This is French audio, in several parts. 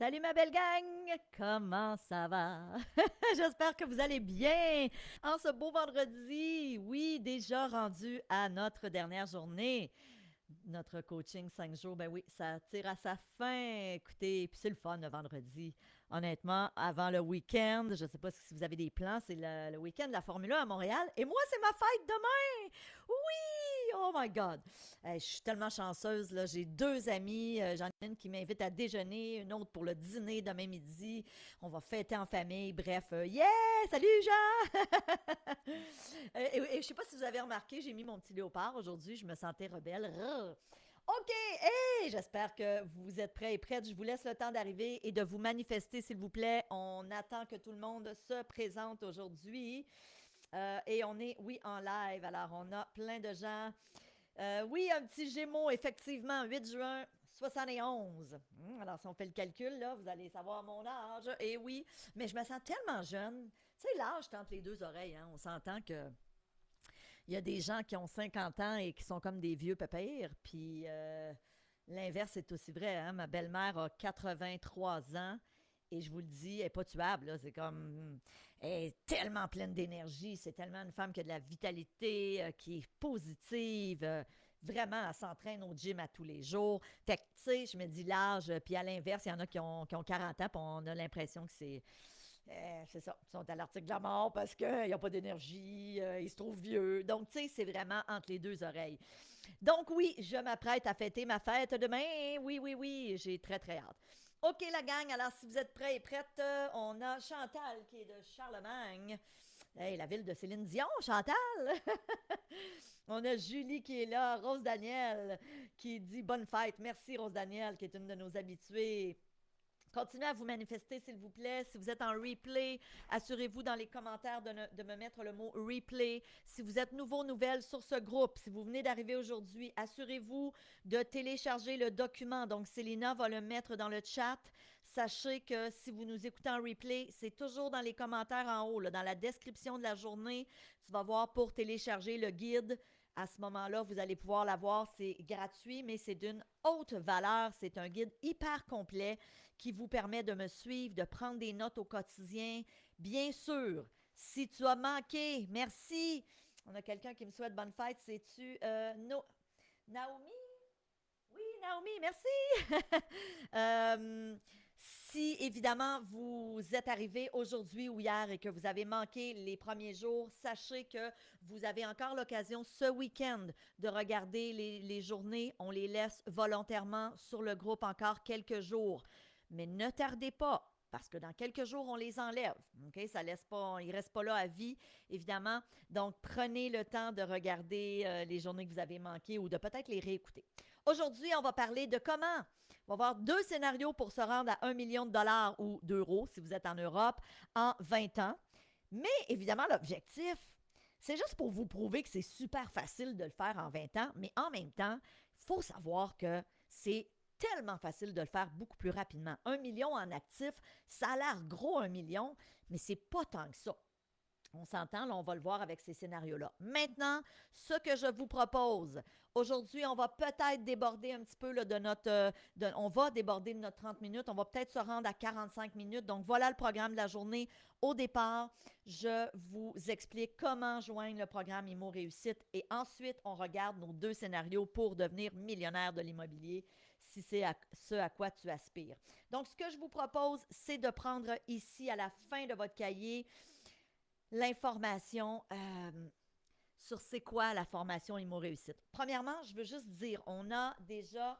Salut ma belle gang! Comment ça va? J'espère que vous allez bien en ce beau vendredi. Oui, déjà rendu à notre dernière journée. Notre coaching 5 jours, ben oui, ça tire à sa fin. Écoutez, puis c'est le fun le vendredi. Honnêtement, avant le week-end, je ne sais pas si vous avez des plans, c'est le week-end de la Formule 1 à Montréal. Et moi, c'est ma fête demain! Oui! Oh my God! Je suis tellement chanceuse, là. J'ai deux amis. J'en ai une qui m'invite à déjeuner, une autre pour le dîner demain midi. On va fêter en famille. Bref, yeah! Salut, Jean! Je sais pas si vous avez remarqué, j'ai mis mon petit léopard aujourd'hui. Je me sentais rebelle. Rrr. OK, hey, j'espère que vous êtes prêts et prêtes. Je vous laisse le temps d'arriver et de vous manifester, s'il vous plaît. On attend que tout le monde se présente aujourd'hui. Et on est, oui, en live. Alors, on a plein de gens. Oui, un petit Gémeaux, effectivement, 8 juin 71. Alors, si on fait le calcul, là, vous allez savoir mon âge. Et oui, mais je me sens tellement jeune. Tu sais, l'âge entre les deux oreilles, hein. On s'entend que il y a des gens qui ont 50 ans et qui sont comme des vieux pépères. Puis l'inverse est aussi vrai, hein. Ma belle-mère a 83 ans. Et je vous le dis, elle n'est pas tuable. Là. C'est comme. Elle est tellement pleine d'énergie. C'est tellement une femme qui a de la vitalité, qui est positive. Vraiment, elle s'entraîne au gym à tous les jours. Fait que, tu sais, je me dis l'âge. Puis à l'inverse, il y en a qui ont 40 ans. Puis on a l'impression que c'est ça. Ils sont à l'article de la mort parce qu'ils n'ont pas d'énergie, ils se trouvent vieux. Donc, tu sais, c'est vraiment entre les deux oreilles. Donc, oui, je m'apprête à fêter ma fête demain. Oui, oui, oui, j'ai très, très hâte. OK, la gang, alors si vous êtes prêts et prêtes, on a Chantal qui est de Charlemagne. Hey, la ville de Céline Dion, Chantal! On a Julie qui est là, Rose Daniel qui dit bonne fête. Merci Rose Daniel qui est une de nos habituées. Continuez à vous manifester, s'il vous plaît. Si vous êtes en replay, assurez-vous dans les commentaires de me mettre le mot replay. Si vous êtes nouveau, nouvelle sur ce groupe, si vous venez d'arriver aujourd'hui, assurez-vous de télécharger le document. Donc, Célina va le mettre dans le chat. Sachez que si vous nous écoutez en replay, c'est toujours dans les commentaires en haut, là, dans la description de la journée. Tu vas voir pour télécharger le guide. À ce moment-là, vous allez pouvoir l'avoir. C'est gratuit, mais c'est d'une haute valeur. C'est un guide hyper complet qui vous permet de me suivre, de prendre des notes au quotidien. Bien sûr, si tu as manqué, merci. On a quelqu'un qui me souhaite bonne fête. C'est-tu Naomi? Oui, Naomi, merci. Si évidemment vous êtes arrivé aujourd'hui ou hier et que vous avez manqué les premiers jours, sachez que vous avez encore l'occasion ce week-end de regarder les journées. On les laisse volontairement sur le groupe encore quelques jours. Mais ne tardez pas. Parce que dans quelques jours, on les enlève. OK? Ça laisse pas, ils ne restent pas là à vie, évidemment. Donc, prenez le temps de regarder les journées que vous avez manquées ou de peut-être les réécouter. Aujourd'hui, on va parler de comment. On va voir deux scénarios pour se rendre à 1 million de dollars ou d'euros, si vous êtes en Europe, en 20 ans. Mais évidemment, l'objectif, c'est juste pour vous prouver que c'est super facile de le faire en 20 ans, mais en même temps, il faut savoir que c'est tellement facile de le faire beaucoup plus rapidement. 1 million en actifs, ça a l'air gros 1 million, mais c'est pas tant que ça. On s'entend, là, on va le voir avec ces scénarios-là. Maintenant, ce que je vous propose, aujourd'hui, on va peut-être déborder un petit peu là, on va déborder de notre 30 minutes, on va peut-être se rendre à 45 minutes. Donc, voilà le programme de la journée. Au départ, je vous explique comment joindre le programme IMO Réussite et ensuite, on regarde nos deux scénarios pour devenir millionnaire de l'immobilier, si c'est ce à quoi tu aspires. Donc, ce que je vous propose, c'est de prendre ici, à la fin de votre cahier, l'information sur c'est quoi la formation IMO Réussite. Premièrement, je veux juste dire, on a déjà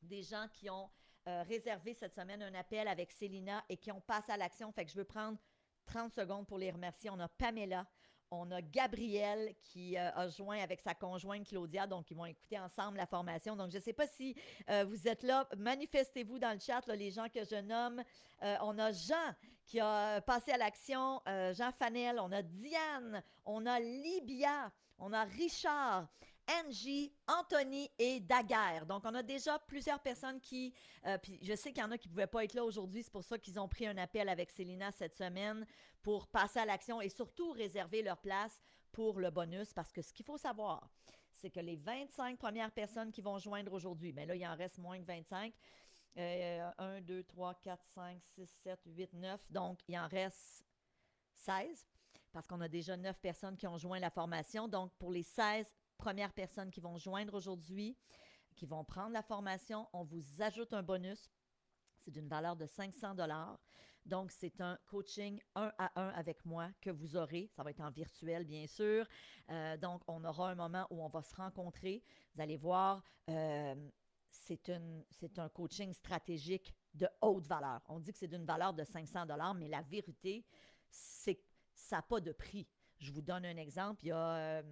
des gens qui ont réservé cette semaine un appel avec Célina et qui ont passé à l'action. Fait que je veux prendre 30 secondes pour les remercier. On a Pamela, on a Gabrielle qui a joint avec sa conjointe Claudia, donc ils vont écouter ensemble la formation. Donc je ne sais pas si vous êtes là, manifestez-vous dans le chat, là, les gens que je nomme. On a Jean qui a passé à l'action, Jean Fanel, on a Diane, on a Libia, on a Richard, Angie, Anthony et Daguerre. Donc, on a déjà plusieurs personnes puis je sais qu'il y en a qui ne pouvaient pas être là aujourd'hui. C'est pour ça qu'ils ont pris un appel avec Célina cette semaine pour passer à l'action et surtout réserver leur place pour le bonus. Parce que ce qu'il faut savoir, c'est que les 25 premières personnes qui vont joindre aujourd'hui, mais là, il en reste moins que 25, 1, 2, 3, 4, 5, 6, 7, 8, 9. Donc, il en reste 16 parce qu'on a déjà 9 personnes qui ont joint la formation. Donc, pour les 16 premières personnes qui vont joindre aujourd'hui, qui vont prendre la formation, on vous ajoute un bonus. C'est d'une valeur de 500 dollars. Donc, c'est un coaching 1 à 1 avec moi que vous aurez. Ça va être en virtuel, bien sûr. Donc, on aura un moment où on va se rencontrer. Vous allez voir, c'est un coaching stratégique de haute valeur. On dit que c'est d'une valeur de 500 dollars, mais la vérité, c'est que ça n'a pas de prix. Je vous donne un exemple. Il y a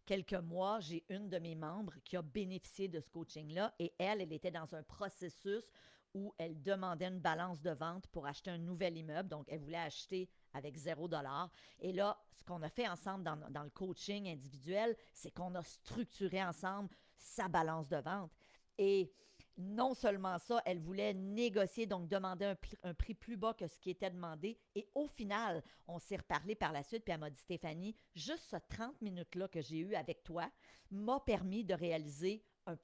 quelques mois, j'ai une de mes membres qui a bénéficié de ce coaching-là et elle était dans un processus où elle demandait une balance de vente pour acheter un nouvel immeuble. Donc, elle voulait acheter avec 0 dollar. Et là, ce qu'on a fait ensemble dans le coaching individuel, c'est qu'on a structuré ensemble sa balance de vente. Et non seulement ça, elle voulait négocier, donc demander un prix plus bas que ce qui était demandé. Et au final, on s'est reparlé par la suite, puis elle m'a dit, Stéphanie, juste ce 30 minutes-là que j'ai eu avec toi m'a permis de réaliser un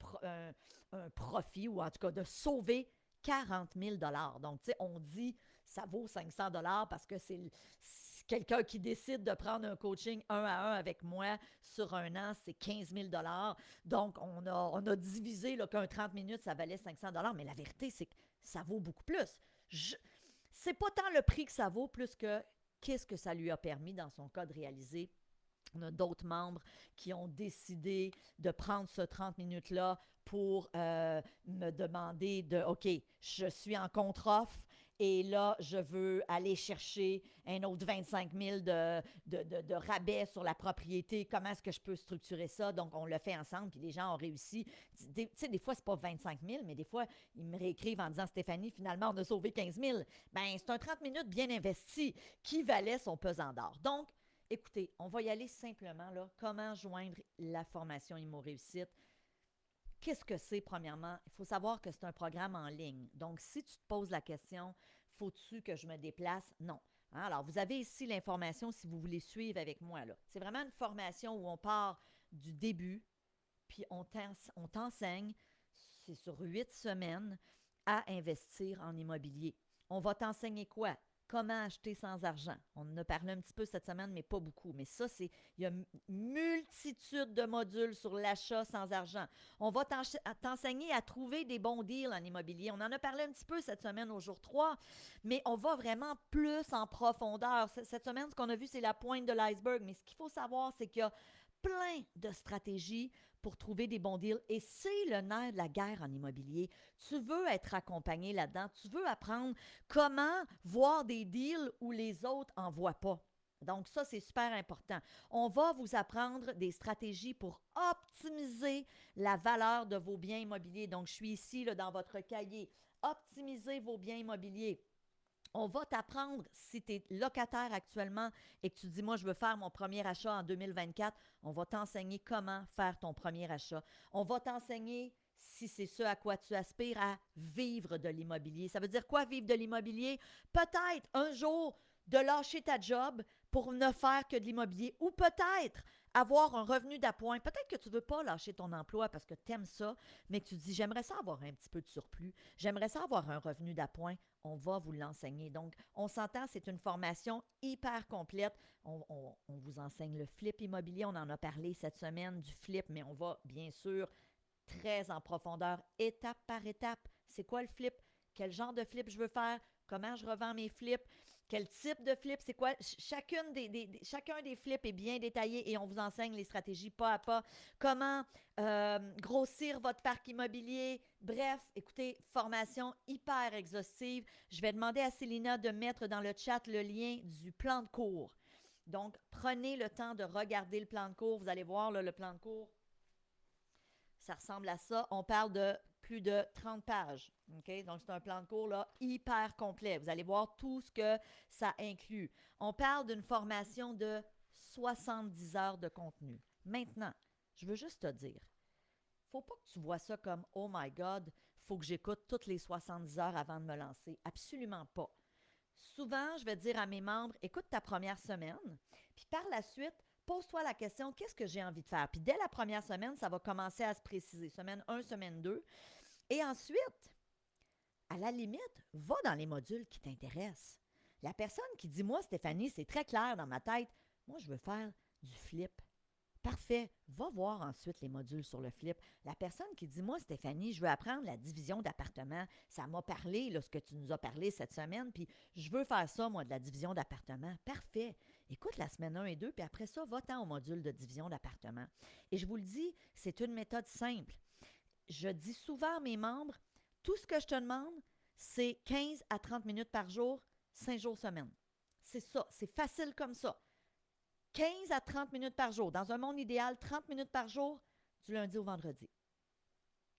profit, ou en tout cas de sauver 40 000 dollars. Donc, tu sais, on dit ça vaut 500 dollars parce que c'est quelqu'un qui décide de prendre un coaching 1 à 1 avec moi sur un an, c'est 15 000 dollars. Donc, on a divisé là, qu'un 30 minutes, ça valait 500 dollars. Mais la vérité, c'est que ça vaut beaucoup plus. C'est pas tant le prix que ça vaut, plus que qu'est-ce que ça lui a permis, dans son cas, de réaliser. On a d'autres membres qui ont décidé de prendre ce 30 minutes-là pour me demander de, OK, je suis en contre-offre et là, je veux aller chercher un autre 25 000 de rabais sur la propriété. Comment est-ce que je peux structurer ça? Donc, on le fait ensemble, puis les gens ont réussi. Tu sais, des fois, c'est pas 25 000, mais des fois, ils me réécrivent en disant, Stéphanie, finalement, on a sauvé 15 000. Ben, c'est un 30 minutes bien investi qui valait son pesant d'or. Donc, écoutez, on va y aller simplement, là. Comment joindre la formation Immo Réussite? Qu'est-ce que c'est, premièrement? Il faut savoir que c'est un programme en ligne. Donc, si tu te poses la question, faut-tu que je me déplace? Non. Hein? Alors, vous avez ici l'information si vous voulez suivre avec moi, là. C'est vraiment une formation où on part du début, puis on t'enseigne, c'est sur 8 semaines, à investir en immobilier. On va t'enseigner quoi? Comment acheter sans argent. On en a parlé un petit peu cette semaine, mais pas beaucoup. Mais ça, il y a une multitude de modules sur l'achat sans argent. On va t'enseigner à trouver des bons deals en immobilier. On en a parlé un petit peu cette semaine au jour 3, mais on va vraiment plus en profondeur. Cette semaine, ce qu'on a vu, c'est la pointe de l'iceberg. Mais ce qu'il faut savoir, c'est qu'il y a plein de stratégies pour trouver des bons deals. Et c'est le nerf de la guerre en immobilier. Tu veux être accompagné là-dedans. Tu veux apprendre comment voir des deals où les autres n'en voient pas. Donc ça, c'est super important. On va vous apprendre des stratégies pour optimiser la valeur de vos biens immobiliers. Donc, je suis ici là, dans votre cahier. Optimiser vos biens immobiliers. On va t'apprendre, si tu es locataire actuellement et que tu dis, moi, je veux faire mon premier achat en 2024, on va t'enseigner comment faire ton premier achat. On va t'enseigner, si c'est ce à quoi tu aspires, à vivre de l'immobilier. Ça veut dire quoi, vivre de l'immobilier? Peut-être un jour de lâcher ta job pour ne faire que de l'immobilier ou peut-être avoir un revenu d'appoint. Peut-être que tu ne veux pas lâcher ton emploi parce que tu aimes ça, mais que tu te dis, j'aimerais ça avoir un petit peu de surplus, j'aimerais ça avoir un revenu d'appoint. On va vous l'enseigner. Donc, on s'entend, c'est une formation hyper complète. On vous enseigne le flip immobilier. On en a parlé cette semaine du flip, mais on va bien sûr très en profondeur, étape par étape. C'est quoi le flip? Quel genre de flip je veux faire? Comment je revends mes flips? Quel type de flip? C'est quoi? Chacun des flips est bien détaillé et on vous enseigne les stratégies pas à pas. Comment grossir votre parc immobilier? Bref, écoutez, formation hyper exhaustive. Je vais demander à Célina de mettre dans le chat le lien du plan de cours. Donc, prenez le temps de regarder le plan de cours. Vous allez voir là, le plan de cours. Ça ressemble à ça. On parle de plus de 30 pages. Okay? Donc, c'est un plan de cours là, hyper complet. Vous allez voir tout ce que ça inclut. On parle d'une formation de 70 heures de contenu. Maintenant, je veux juste te dire, faut pas que tu vois ça comme « Oh my God, faut que j'écoute toutes les 70 heures avant de me lancer. » Absolument pas. Souvent, je vais dire à mes membres, écoute ta première semaine, puis par la suite, pose-toi la question, qu'est-ce que j'ai envie de faire? Puis dès la première semaine, ça va commencer à se préciser. Semaine 1, semaine 2. Et ensuite, à la limite, va dans les modules qui t'intéressent. La personne qui dit, moi, Stéphanie, c'est très clair dans ma tête, moi, je veux faire du flip. Parfait. Va voir ensuite les modules sur le flip. La personne qui dit, moi, Stéphanie, je veux apprendre la division d'appartement. Ça m'a parlé, là, ce que tu nous as parlé cette semaine, puis je veux faire ça, moi, de la division d'appartement. Parfait. Écoute la semaine 1 et 2, puis après ça, va-t'en au module de division d'appartement. Et je vous le dis, c'est une méthode simple. Je dis souvent à mes membres, tout ce que je te demande, c'est 15 à 30 minutes par jour, 5 jours semaine. C'est ça, c'est facile comme ça. 15 à 30 minutes par jour. Dans un monde idéal, 30 minutes par jour, du lundi au vendredi.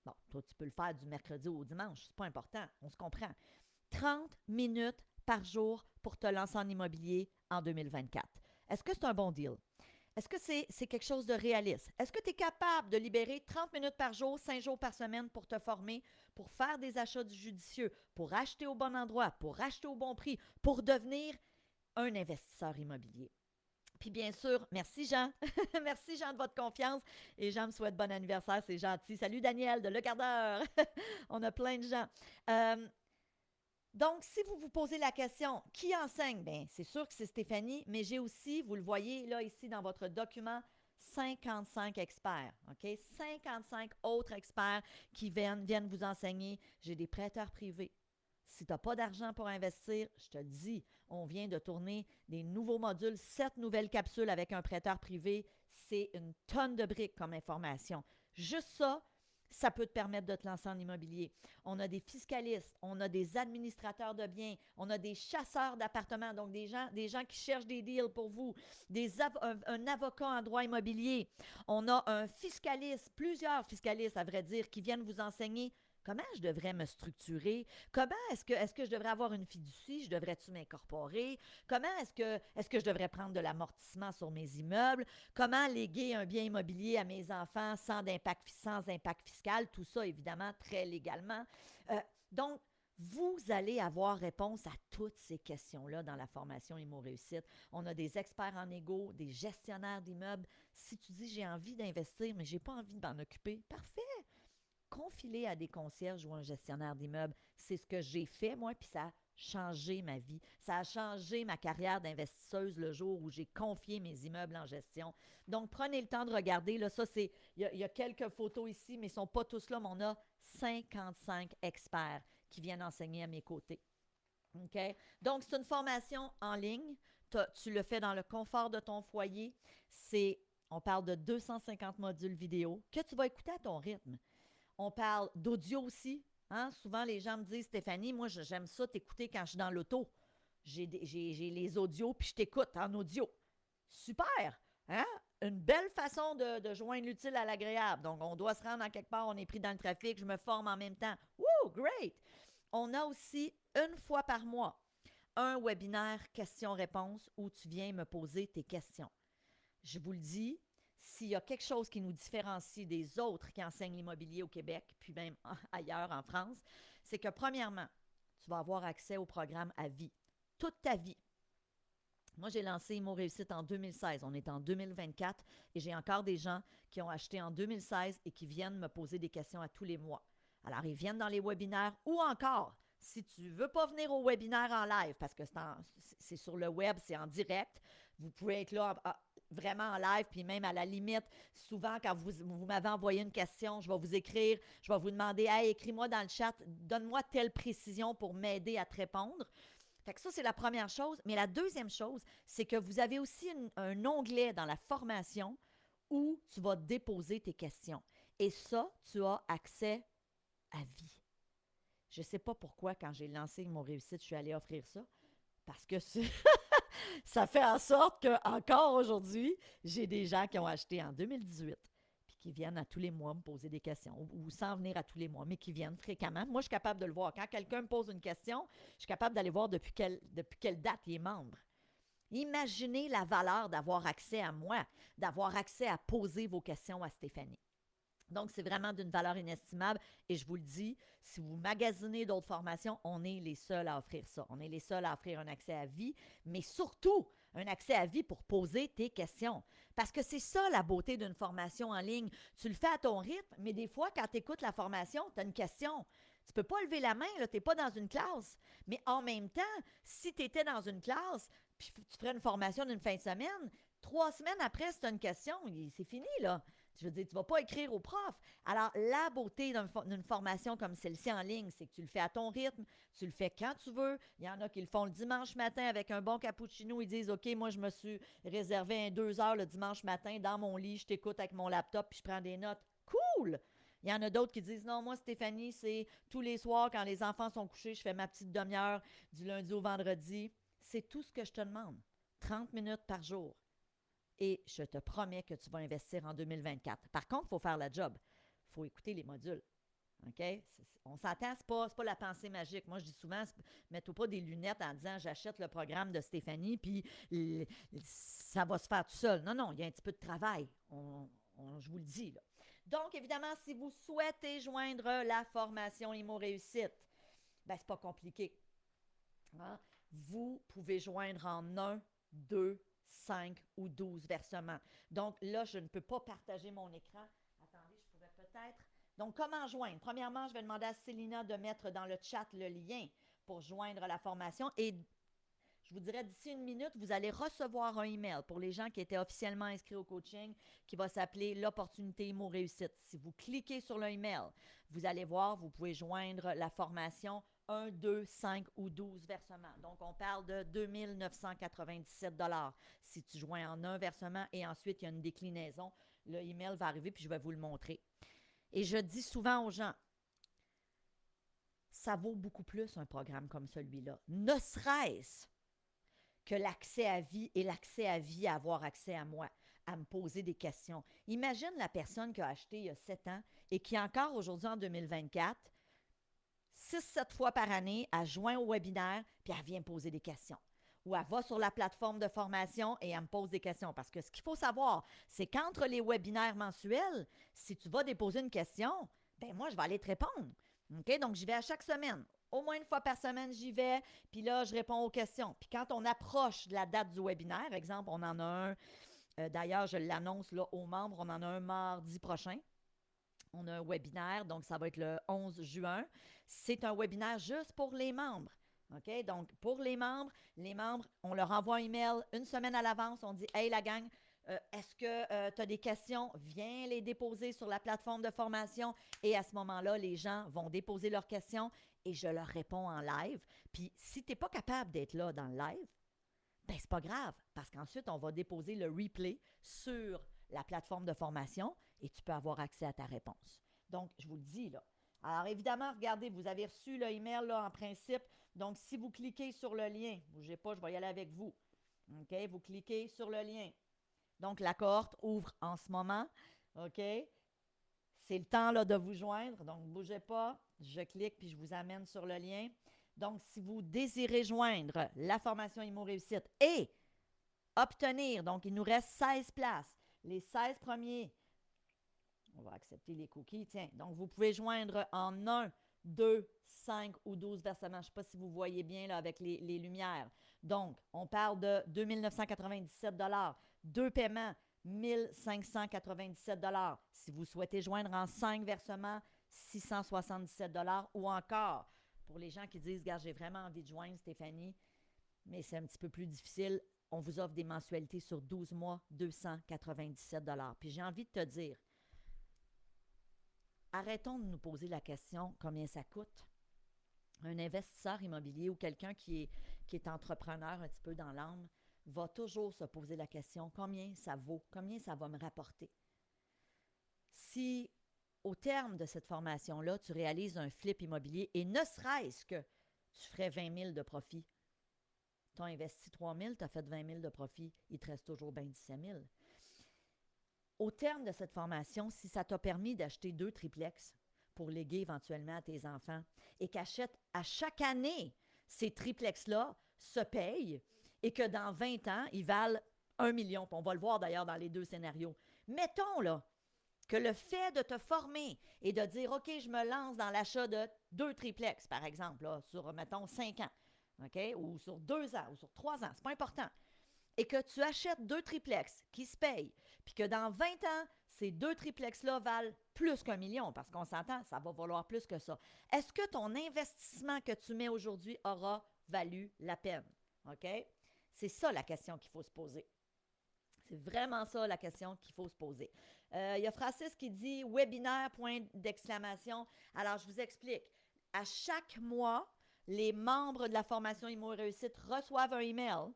Bon, toi, tu peux le faire du mercredi au dimanche, c'est pas important, on se comprend. 30 minutes par jour pour te lancer en immobilier en 2024. Est-ce que c'est un bon deal? Est-ce que c'est quelque chose de réaliste? Est-ce que tu es capable de libérer 30 minutes par jour, 5 jours par semaine pour te former, pour faire des achats judicieux, pour acheter au bon endroit, pour acheter au bon prix, pour devenir un investisseur immobilier? Puis bien sûr, merci Jean. Merci Jean de votre confiance. Et Jean me souhaite bon anniversaire, c'est gentil. Salut Daniel de Le Quart d'heure. On a plein de gens. Donc, si vous vous posez la question, qui enseigne? Bien, c'est sûr que c'est Stéphanie, mais j'ai aussi, vous le voyez là ici dans votre document, 55 experts, OK? 55 autres experts qui viennent vous enseigner. J'ai des prêteurs privés. Si tu n'as pas d'argent pour investir, je te le dis, on vient de tourner des nouveaux modules, 7 nouvelles capsules avec un prêteur privé. C'est une tonne de briques comme information. Juste ça, ça peut te permettre de te lancer en immobilier. On a des fiscalistes, on a des administrateurs de biens, on a des chasseurs d'appartements, donc des gens qui cherchent des deals pour vous, un avocat en droit immobilier. On a un fiscaliste, plusieurs fiscalistes à vrai dire, qui viennent vous enseigner comment je devrais me structurer? Comment est-ce que je devrais avoir une fiducie? Je devrais-tu m'incorporer? Comment est-ce que je devrais prendre de l'amortissement sur mes immeubles? Comment léguer un bien immobilier à mes enfants sans impact fiscal? Tout ça, évidemment, très légalement. Donc, vous allez avoir réponse à toutes ces questions-là dans la formation Immo Réussite. On a des experts en égo, des gestionnaires d'immeubles. Si tu dis j'ai envie d'investir, mais je n'ai pas envie de m'en occuper, parfait! Confie-les à des concierges ou un gestionnaire d'immeuble. C'est ce que j'ai fait, moi, puis ça a changé ma vie. Ça a changé ma carrière d'investisseuse le jour où j'ai confié mes immeubles en gestion. Donc, prenez le temps de regarder. Là, ça, c'est. Il y a quelques photos ici, mais ils ne sont pas tous là, mais on a 55 experts qui viennent enseigner à mes côtés. OK? Donc, c'est une formation en ligne. Tu le fais dans le confort de ton foyer. On parle de 250 modules vidéo que tu vas écouter à ton rythme. On parle d'audio aussi. Hein? Souvent, les gens me disent, Stéphanie, moi, j'aime ça t'écouter quand je suis dans l'auto. J'ai les audios, puis je t'écoute en audio. Super! Hein? Une belle façon de joindre l'utile à l'agréable. Donc, on doit se rendre à quelque part, on est pris dans le trafic, je me forme en même temps. Woo! Great! On a aussi, une fois par mois, un webinaire questions-réponses où tu viens me poser tes questions. Je vous le dis, s'il y a quelque chose qui nous différencie des autres qui enseignent l'immobilier au Québec, puis même ailleurs en France, c'est que premièrement, tu vas avoir accès au programme à vie, toute ta vie. Moi, j'ai lancé Immo Réussite en 2016. On est en 2024 et j'ai encore des gens qui ont acheté en 2016 et qui viennent me poser des questions à tous les mois. Alors, ils viennent dans les webinaires ou encore, si tu ne veux pas venir au webinaire en live, parce que c'est sur le web, c'est en direct, vous pouvez être là vraiment en live, puis même à la limite, souvent quand vous m'avez envoyé une question, je vais vous écrire, je vais vous demander « Hey, écris-moi dans le chat, donne-moi telle précision pour m'aider à te répondre ». Fait que ça, c'est la première chose. Mais la deuxième chose, c'est que vous avez aussi un onglet dans la formation où tu vas déposer tes questions. Et ça, tu as accès à vie. Je ne sais pas pourquoi, quand j'ai lancé Immo Réussite, je suis allée offrir ça. Parce que ça fait en sorte qu'encore aujourd'hui, j'ai des gens qui ont acheté en 2018 puis qui viennent à tous les mois me poser des questions ou sans venir à tous les mois, mais qui viennent fréquemment. Moi, je suis capable de le voir. Quand quelqu'un me pose une question, je suis capable d'aller voir depuis quelle date il est membre. Imaginez la valeur d'avoir accès à moi, d'avoir accès à poser vos questions à Stéphanie. Donc, c'est vraiment d'une valeur inestimable. Et je vous le dis, si vous magasinez d'autres formations, on est les seuls à offrir ça. On est les seuls à offrir un accès à vie, mais surtout un accès à vie pour poser tes questions. Parce que c'est ça la beauté d'une formation en ligne. Tu le fais à ton rythme, mais des fois, quand tu écoutes la formation, tu as une question. Tu peux pas lever la main, tu n'es pas dans une classe. Mais en même temps, si tu étais dans une classe, puis tu ferais une formation d'une fin de semaine, 3 semaines après, si tu as une question, c'est fini, là. Je veux dire, tu ne vas pas écrire au prof. Alors, la beauté d'une formation comme celle-ci en ligne, c'est que tu le fais à ton rythme, tu le fais quand tu veux. Il y en a qui le font le dimanche matin avec un bon cappuccino. Ils disent, OK, moi, je me suis réservé 2 heures le dimanche matin dans mon lit, je t'écoute avec mon laptop, puis je prends des notes. Cool! Il y en a d'autres qui disent, non, moi, Stéphanie, c'est tous les soirs, quand les enfants sont couchés, je fais ma petite demi-heure du lundi au vendredi. C'est tout ce que je te demande. 30 minutes par jour. Et je te promets que tu vas investir en 2024. Par contre, il faut faire la job. Il faut écouter les modules. OK? On s'entend, c'est pas la pensée magique. Moi, je dis souvent, mets-toi pas des lunettes en disant j'achète le programme de Stéphanie, puis ça va se faire tout seul. Non, non, il y a un petit peu de travail. Je vous le dis, là. Donc, évidemment, si vous souhaitez joindre la formation IMO Réussite, ben, c'est pas compliqué. Hein? Vous pouvez joindre en 1, 2, 5 ou 12 versements. Donc là, je ne peux pas partager mon écran. Attendez, je pourrais peut-être. Donc, comment joindre? Premièrement, je vais demander à Célina de mettre dans le chat le lien pour joindre la formation. Et je vous dirais, d'ici 1 minute, vous allez recevoir un email pour les gens qui étaient officiellement inscrits au coaching qui va s'appeler l'opportunité IMO Réussite. Si vous cliquez sur le email, vous allez voir, vous pouvez joindre la formation 1, 2, 5 ou 12 versements. Donc, on parle de 2 997 $ si tu joins en un versement et ensuite, il y a une déclinaison. Le email va arriver puis je vais vous le montrer. Et je dis souvent aux gens, ça vaut beaucoup plus un programme comme celui-là. Ne serait-ce que l'accès à vie et l'accès à vie à avoir accès à moi, à me poser des questions. Imagine la personne qui a acheté il y a 7 ans et qui encore aujourd'hui en 2024, 6-7 fois par année, elle joint au webinaire puis elle vient me poser des questions. Ou elle va sur la plateforme de formation et elle me pose des questions. Parce que ce qu'il faut savoir, c'est qu'entre les webinaires mensuels, si tu vas déposer une question, ben moi, je vais aller te répondre. OK? Donc, j'y vais à chaque semaine. Au moins une fois par semaine, j'y vais, puis là, je réponds aux questions. Puis quand on approche de la date du webinaire, exemple, on en a un, d'ailleurs, je l'annonce là aux membres, on en a un mardi prochain. On a un webinaire, donc ça va être le 11 juin. C'est un webinaire juste pour les membres. OK? Donc, pour les membres, on leur envoie un email 1 semaine à l'avance. On dit, hey, la gang, est-ce que tu as des questions? Viens les déposer sur la plateforme de formation. Et à ce moment-là, les gens vont déposer leurs questions et je leur réponds en live. Puis, si tu n'es pas capable d'être là dans le live, ben c'est pas grave parce qu'ensuite, on va déposer le replay sur la plateforme de formation et tu peux avoir accès à ta réponse. Donc, je vous le dis, là. Alors, évidemment, regardez, vous avez reçu le email, là, en principe. Donc, si vous cliquez sur le lien, ne bougez pas, je vais y aller avec vous. OK? Vous cliquez sur le lien. Donc, la cohorte ouvre en ce moment. OK? C'est le temps, là, de vous joindre. Donc, ne bougez pas. Je clique puis je vous amène sur le lien. Donc, si vous désirez joindre la formation IMO Réussite et obtenir, donc il nous reste 16 places, les 16 premiers, on va accepter les cookies, tiens. Donc, vous pouvez joindre en 1, 2, 5 ou 12 versements. Je ne sais pas si vous voyez bien là avec les lumières. Donc, on parle de 2 997 $, 2 paiements, 1 597 $. Si vous souhaitez joindre en 5 versements, 677 $ ou encore, pour les gens qui disent, regarde, j'ai vraiment envie de joindre Stéphanie, mais c'est un petit peu plus difficile, on vous offre des mensualités sur 12 mois, 297 $. Puis j'ai envie de te dire, arrêtons de nous poser la question combien ça coûte. Un investisseur immobilier ou quelqu'un qui est entrepreneur un petit peu dans l'âme va toujours se poser la question combien ça vaut, combien ça va me rapporter. Si au terme de cette formation-là, tu réalises un flip immobilier et ne serait-ce que tu ferais 20 000 de profit, tu as investi 3 000, tu as fait 20 000 de profit, il te reste toujours 27 000. Au terme de cette formation, si ça t'a permis d'acheter 2 triplex pour léguer éventuellement à tes enfants et qu'achètent à chaque année, ces triplex-là se payent et que dans 20 ans, ils valent 1 million. Puis on va le voir d'ailleurs dans les 2 scénarios. Mettons là que le fait de te former et de dire, OK, je me lance dans l'achat de 2 triplex, par exemple, là, sur, mettons, 5 ans, OK, ou sur 2 ans, ou sur 3 ans, c'est pas important. et que tu achètes 2 triplex qui se payent, puis que dans 20 ans, ces 2 triplex-là valent plus qu'1 million, parce qu'on s'entend, ça va valoir plus que ça. Est-ce que ton investissement que tu mets aujourd'hui aura valu la peine? OK? C'est ça la question qu'il faut se poser. C'est vraiment ça la question qu'il faut se poser. Il y a Francis qui dit webinaire, point d'exclamation. Alors, je vous explique. À chaque mois, les membres de la formation Immo Réussite reçoivent un email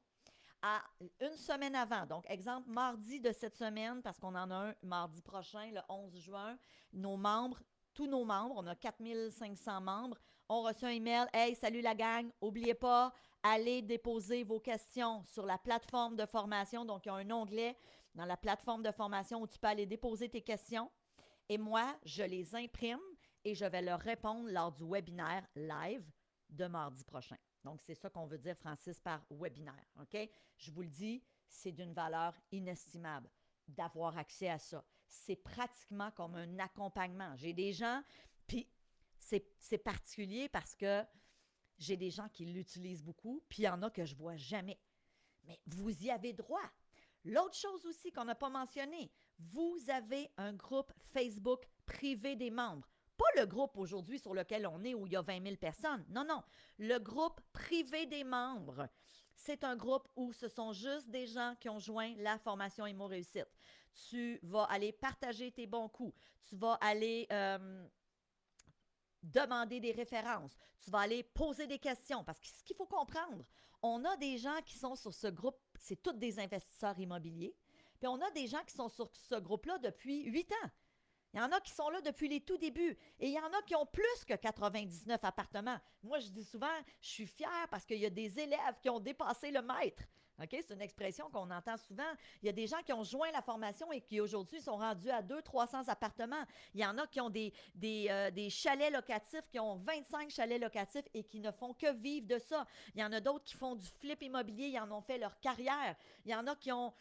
à une semaine avant. Donc, exemple, mardi de cette semaine, parce qu'on en a un mardi prochain, le 11 juin, nos membres, tous nos membres, on a 4500 membres, ont reçu un email. Hey, salut la gang, n'oubliez pas, allez déposer vos questions sur la plateforme de formation. Donc, il y a un onglet dans la plateforme de formation où tu peux aller déposer tes questions. Et moi, je les imprime et je vais leur répondre lors du webinaire live de mardi prochain. Donc, c'est ça qu'on veut dire, Francis, par webinaire. OK? Je vous le dis, c'est d'une valeur inestimable d'avoir accès à ça. C'est pratiquement comme un accompagnement. J'ai des gens, puis c'est particulier parce que j'ai des gens qui l'utilisent beaucoup, puis il y en a que je ne vois jamais. Mais vous y avez droit. L'autre chose aussi qu'on n'a pas mentionné, vous avez un groupe Facebook privé des membres. Pas le groupe aujourd'hui sur lequel on est où il y a 20 000 personnes. Non, non. Le groupe privé des membres. C'est un groupe où ce sont juste des gens qui ont joint la formation Immo Réussite. Tu vas aller partager tes bons coups. Tu vas aller demander des références. Tu vas aller poser des questions. Parce que ce qu'il faut comprendre, on a des gens qui sont sur ce groupe, c'est tous des investisseurs immobiliers. Puis on a des gens qui sont sur ce groupe-là depuis 8 ans. Il y en a qui sont là depuis les tout débuts. Et il y en a qui ont plus que 99 appartements. Moi, je dis souvent, je suis fière parce qu'il y a des élèves qui ont dépassé le maître. OK? C'est une expression qu'on entend souvent. Il y a des gens qui ont joint la formation et qui aujourd'hui sont rendus à 200-300 appartements. Il y en a qui ont des chalets locatifs, qui ont 25 chalets locatifs et qui ne font que vivre de ça. Il y en a d'autres qui font du flip immobilier, ils en ont fait leur carrière. Il y en a qui ont...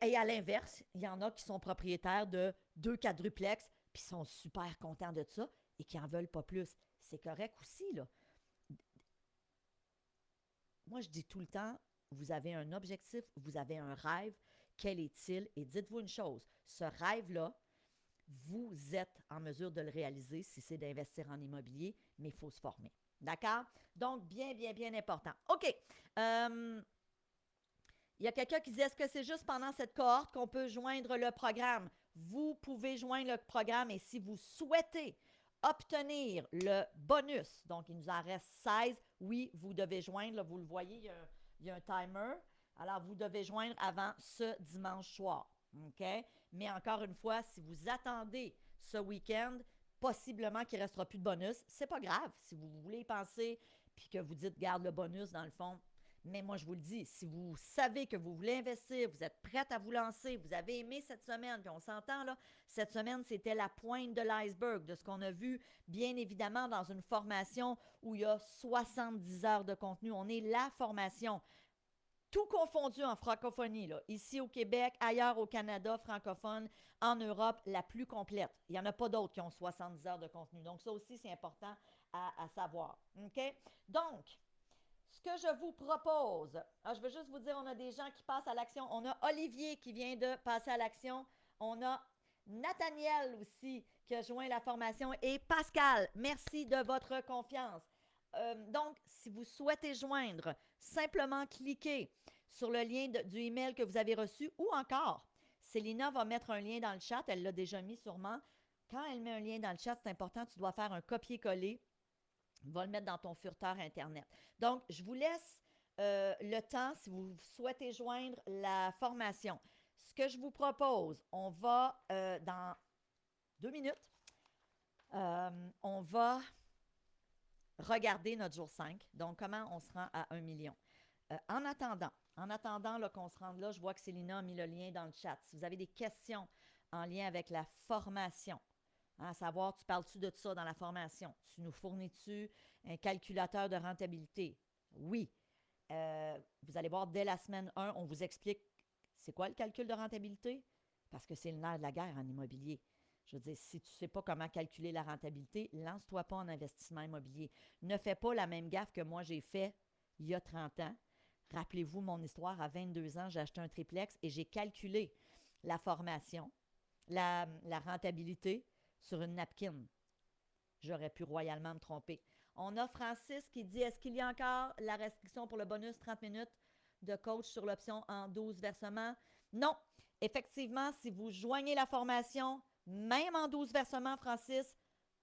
Et à l'inverse, il y en a qui sont propriétaires de 2 quadruplex puis sont super contents de ça et qui n'en veulent pas plus. C'est correct aussi, là. Moi, je dis tout le temps, vous avez un objectif, vous avez un rêve, quel est-il? Et dites-vous une chose, ce rêve-là, vous êtes en mesure de le réaliser si c'est d'investir en immobilier, mais il faut se former. D'accord? Donc, bien, bien, bien important. OK. Il y a quelqu'un qui dit, est-ce que c'est juste pendant cette cohorte qu'on peut joindre le programme? Vous pouvez joindre le programme et si vous souhaitez obtenir le bonus, donc il nous en reste 16, oui, vous devez joindre, là, vous le voyez, il y a un timer. Alors, vous devez joindre avant ce dimanche soir. OK? Mais encore une fois, si vous attendez ce week-end, possiblement qu'il ne restera plus de bonus. C'est pas grave. Si vous voulez y penser puis que vous dites, garde le bonus dans le fond, mais moi, je vous le dis, si vous savez que vous voulez investir, vous êtes prête à vous lancer, vous avez aimé cette semaine, puis on s'entend là, cette semaine, c'était la pointe de l'iceberg de ce qu'on a vu, bien évidemment, dans une formation où il y a 70 heures de contenu. On est la formation, tout confondu en francophonie, là. Ici au Québec, ailleurs au Canada, francophone, en Europe, la plus complète. Il n'y en a pas d'autres qui ont 70 heures de contenu. Donc, ça aussi, c'est important à savoir. OK? Donc, ce que je vous propose, je veux juste vous dire, on a des gens qui passent à l'action. On a Olivier qui vient de passer à l'action. On a Nathaniel aussi qui a joint la formation et Pascal, merci de votre confiance. Donc, si vous souhaitez joindre, simplement cliquez sur le lien du email que vous avez reçu ou encore, Célina va mettre un lien dans le chat, elle l'a déjà mis sûrement. Quand elle met un lien dans le chat, c'est important, tu dois faire un copier-coller. Va le mettre dans ton furteur Internet. Donc, je vous laisse le temps si vous souhaitez joindre la formation. Ce que je vous propose, on va, dans 2 minutes, on va regarder notre jour 5. Donc, comment on se rend à 1 million. En attendant là, qu'on se rende là, je vois que Célina a mis le lien dans le chat. Si vous avez des questions en lien avec la formation, à savoir, tu parles-tu de ça dans la formation? Tu nous fournis-tu un calculateur de rentabilité? Oui. Vous allez voir, dès la semaine 1, on vous explique c'est quoi le calcul de rentabilité? Parce que c'est le nerf de la guerre en immobilier. Je veux dire, si tu ne sais pas comment calculer la rentabilité, lance-toi pas en investissement immobilier. Ne fais pas la même gaffe que moi j'ai fait il y a 30 ans. Rappelez-vous mon histoire, à 22 ans, j'ai acheté un triplex et j'ai calculé la formation, la rentabilité sur une napkin. J'aurais pu royalement me tromper. On a Francis qui dit, est-ce qu'il y a encore la restriction pour le bonus 30 minutes de coach sur l'option en 12 versements? Non. Effectivement, si vous joignez la formation, même en 12 versements, Francis,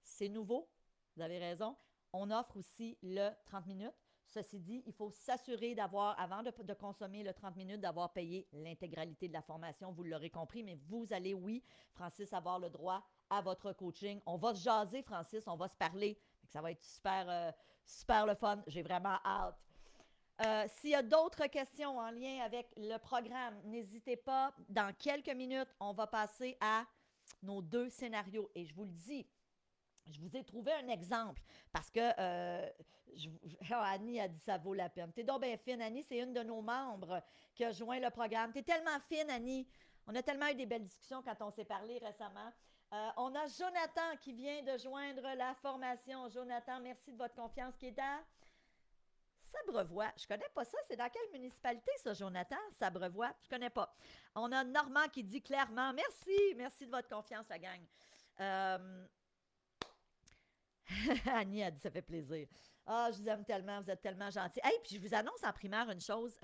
c'est nouveau. Vous avez raison. On offre aussi le 30 minutes. Ceci dit, il faut s'assurer d'avoir, avant de consommer le 30 minutes, d'avoir payé l'intégralité de la formation. Vous l'aurez compris, mais vous allez, oui, Francis, avoir le droit à votre coaching. On va se jaser, Francis, on va se parler. Ça va être super le fun. J'ai vraiment hâte. S'il y a d'autres questions en lien avec le programme, n'hésitez pas. Dans quelques minutes, on va passer à nos 2 scénarios. Et je vous le dis, je vous ai trouvé un exemple parce que Annie a dit ça vaut la peine. T'es donc bien fine, Annie. C'est une de nos membres qui a joint le programme. T'es tellement fine, Annie. On a tellement eu des belles discussions quand on s'est parlé récemment. On a Jonathan qui vient de joindre la formation. Jonathan, merci de votre confiance qui est à Sabrevois. Je connais pas ça. C'est dans quelle municipalité, ça, Jonathan? Sabrevois? Je connais pas. On a Normand qui dit clairement merci. Merci de votre confiance, la gang. Annie a dit ça fait plaisir. Ah, je vous aime tellement, vous êtes tellement gentils. Hey, puis je vous annonce en primaire une chose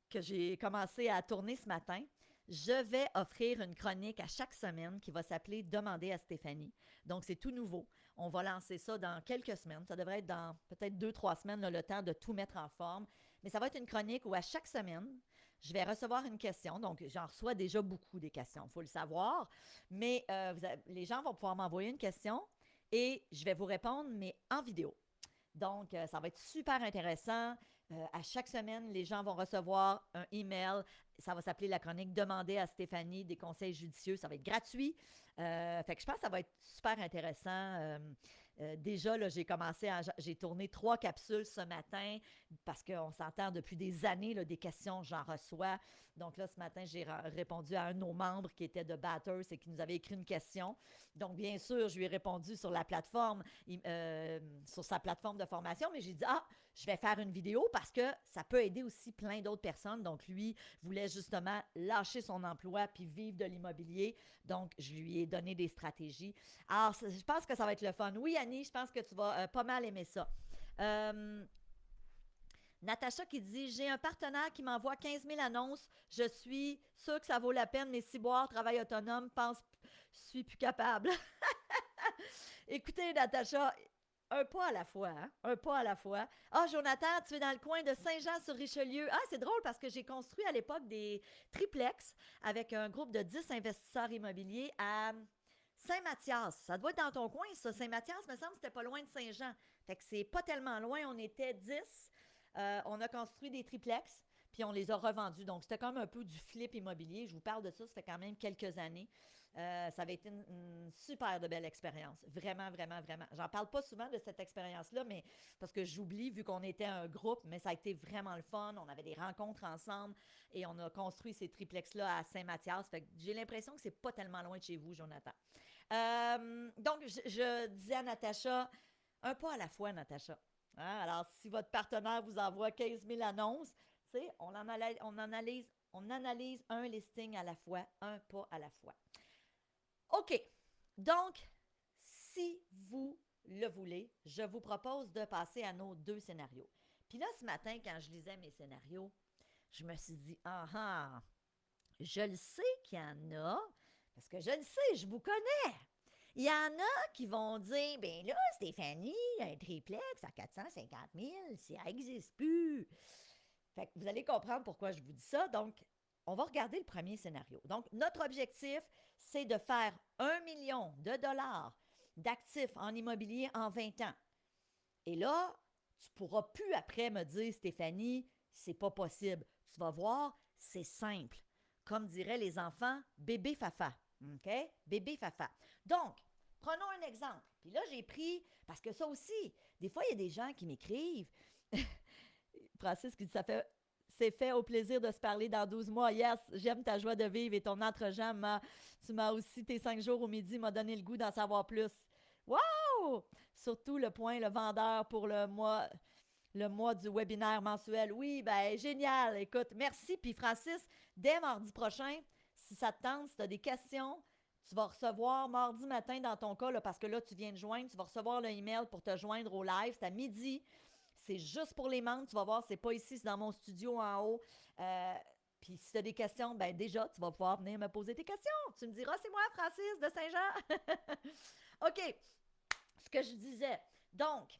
que j'ai commencé à tourner ce matin. Je vais offrir une chronique à chaque semaine qui va s'appeler Demander à Stéphanie. Donc, c'est tout nouveau. On va lancer ça dans quelques semaines. Ça devrait être dans peut-être 2-3 semaines, là, le temps de tout mettre en forme. Mais ça va être une chronique où à chaque semaine, je vais recevoir une question. Donc, j'en reçois déjà beaucoup des questions, il faut le savoir. Mais les gens vont pouvoir m'envoyer une question et je vais vous répondre, mais en vidéo. Donc, ça va être super intéressant. À chaque semaine, les gens vont recevoir un email. Ça va s'appeler la chronique Demander à Stéphanie des conseils judicieux. Ça va être gratuit. Fait que je pense que ça va être super intéressant. Déjà, là, j'ai tourné 3 capsules ce matin parce qu'on s'entend depuis des années, là, des questions, j'en reçois. Donc là, ce matin, j'ai répondu à un de nos membres qui était de Batters et qui nous avait écrit une question. Donc, bien sûr, je lui ai répondu sur la plateforme, sur sa plateforme de formation, mais j'ai dit, je vais faire une vidéo parce que ça peut aider aussi plein d'autres personnes. Donc, lui voulait justement lâcher son emploi puis vivre de l'immobilier. Donc, je lui ai donné des stratégies. Alors, je pense que ça va être le fun. Oui, Annie, je pense que tu vas pas mal aimer ça. Natacha qui dit, j'ai un partenaire qui m'envoie 15 000 annonces. Je suis sûre que ça vaut la peine, mais si boire, travail autonome, je suis plus capable. Écoutez, Natacha, un pas à la fois, hein? Un pas à la fois. Ah, Jonathan, tu es dans le coin de Saint-Jean-sur-Richelieu. Ah, c'est drôle parce que j'ai construit à l'époque des triplex avec un groupe de 10 investisseurs immobiliers à Saint-Mathias. Ça doit être dans ton coin, ça. Saint-Mathias, me semble que c'était pas loin de Saint-Jean. Fait que c'est pas tellement loin. On était 10. On a construit des triplex, puis on les a revendus. Donc, c'était quand même un peu du flip immobilier. Je vous parle de ça, ça fait quand même quelques années. Ça avait été une super de belle expérience. Vraiment, vraiment, vraiment. J'en parle pas souvent de cette expérience-là, mais parce que j'oublie, vu qu'on était un groupe, mais ça a été vraiment le fun. On avait des rencontres ensemble et on a construit ces triplex-là à Saint-Mathias. Fait que j'ai l'impression que c'est pas tellement loin de chez vous, Jonathan. Donc, je disais à Natacha, un pas à la fois, Natacha. Hein? Alors, si votre partenaire vous envoie 15 000 annonces, on analyse un listing à la fois, un pas à la fois. OK. Donc, si vous le voulez, je vous propose de passer à nos 2 scénarios. Puis là, ce matin, quand je lisais mes scénarios, je me suis dit, je le sais qu'il y en a, parce que je le sais, je vous connais. Il y en a qui vont dire, ben là, Stéphanie, un triplex à 450 000, ça n'existe plus. Fait que vous allez comprendre pourquoi je vous dis ça. Donc, on va regarder le premier scénario. Donc, notre objectif, c'est de faire 1 million de dollars d'actifs en immobilier en 20 ans. Et là, tu ne pourras plus après me dire, Stéphanie, c'est pas possible. Tu vas voir, c'est simple. Comme diraient les enfants, bébé fafa. OK? Bébé fafa. Donc, prenons un exemple. Puis là, j'ai pris, parce que ça aussi, des fois, il y a des gens qui m'écrivent. Francis qui dit, c'est fait au plaisir de se parler dans 12 mois. Yes, j'aime ta joie de vivre et ton entre-gens. Tu m'as aussi, tes 5 jours au midi, m'a donné le goût d'en savoir plus. Wow! Surtout le point, le vendeur pour le mois. Le mois du webinaire mensuel. Oui, ben génial. Écoute, merci. Puis Francis, dès mardi prochain, si ça te tente, si tu as des questions, tu vas recevoir mardi matin dans ton cas, là, parce que là, tu viens de joindre, tu vas recevoir le email pour te joindre au live. C'est à midi. C'est juste pour les membres. Tu vas voir, c'est pas ici, c'est dans mon studio en haut. Euh, Puis si tu as des questions, ben déjà, tu vas pouvoir venir me poser tes questions. Tu me diras, c'est moi, Francis de Saint-Jean. OK. Ce que je disais. Donc,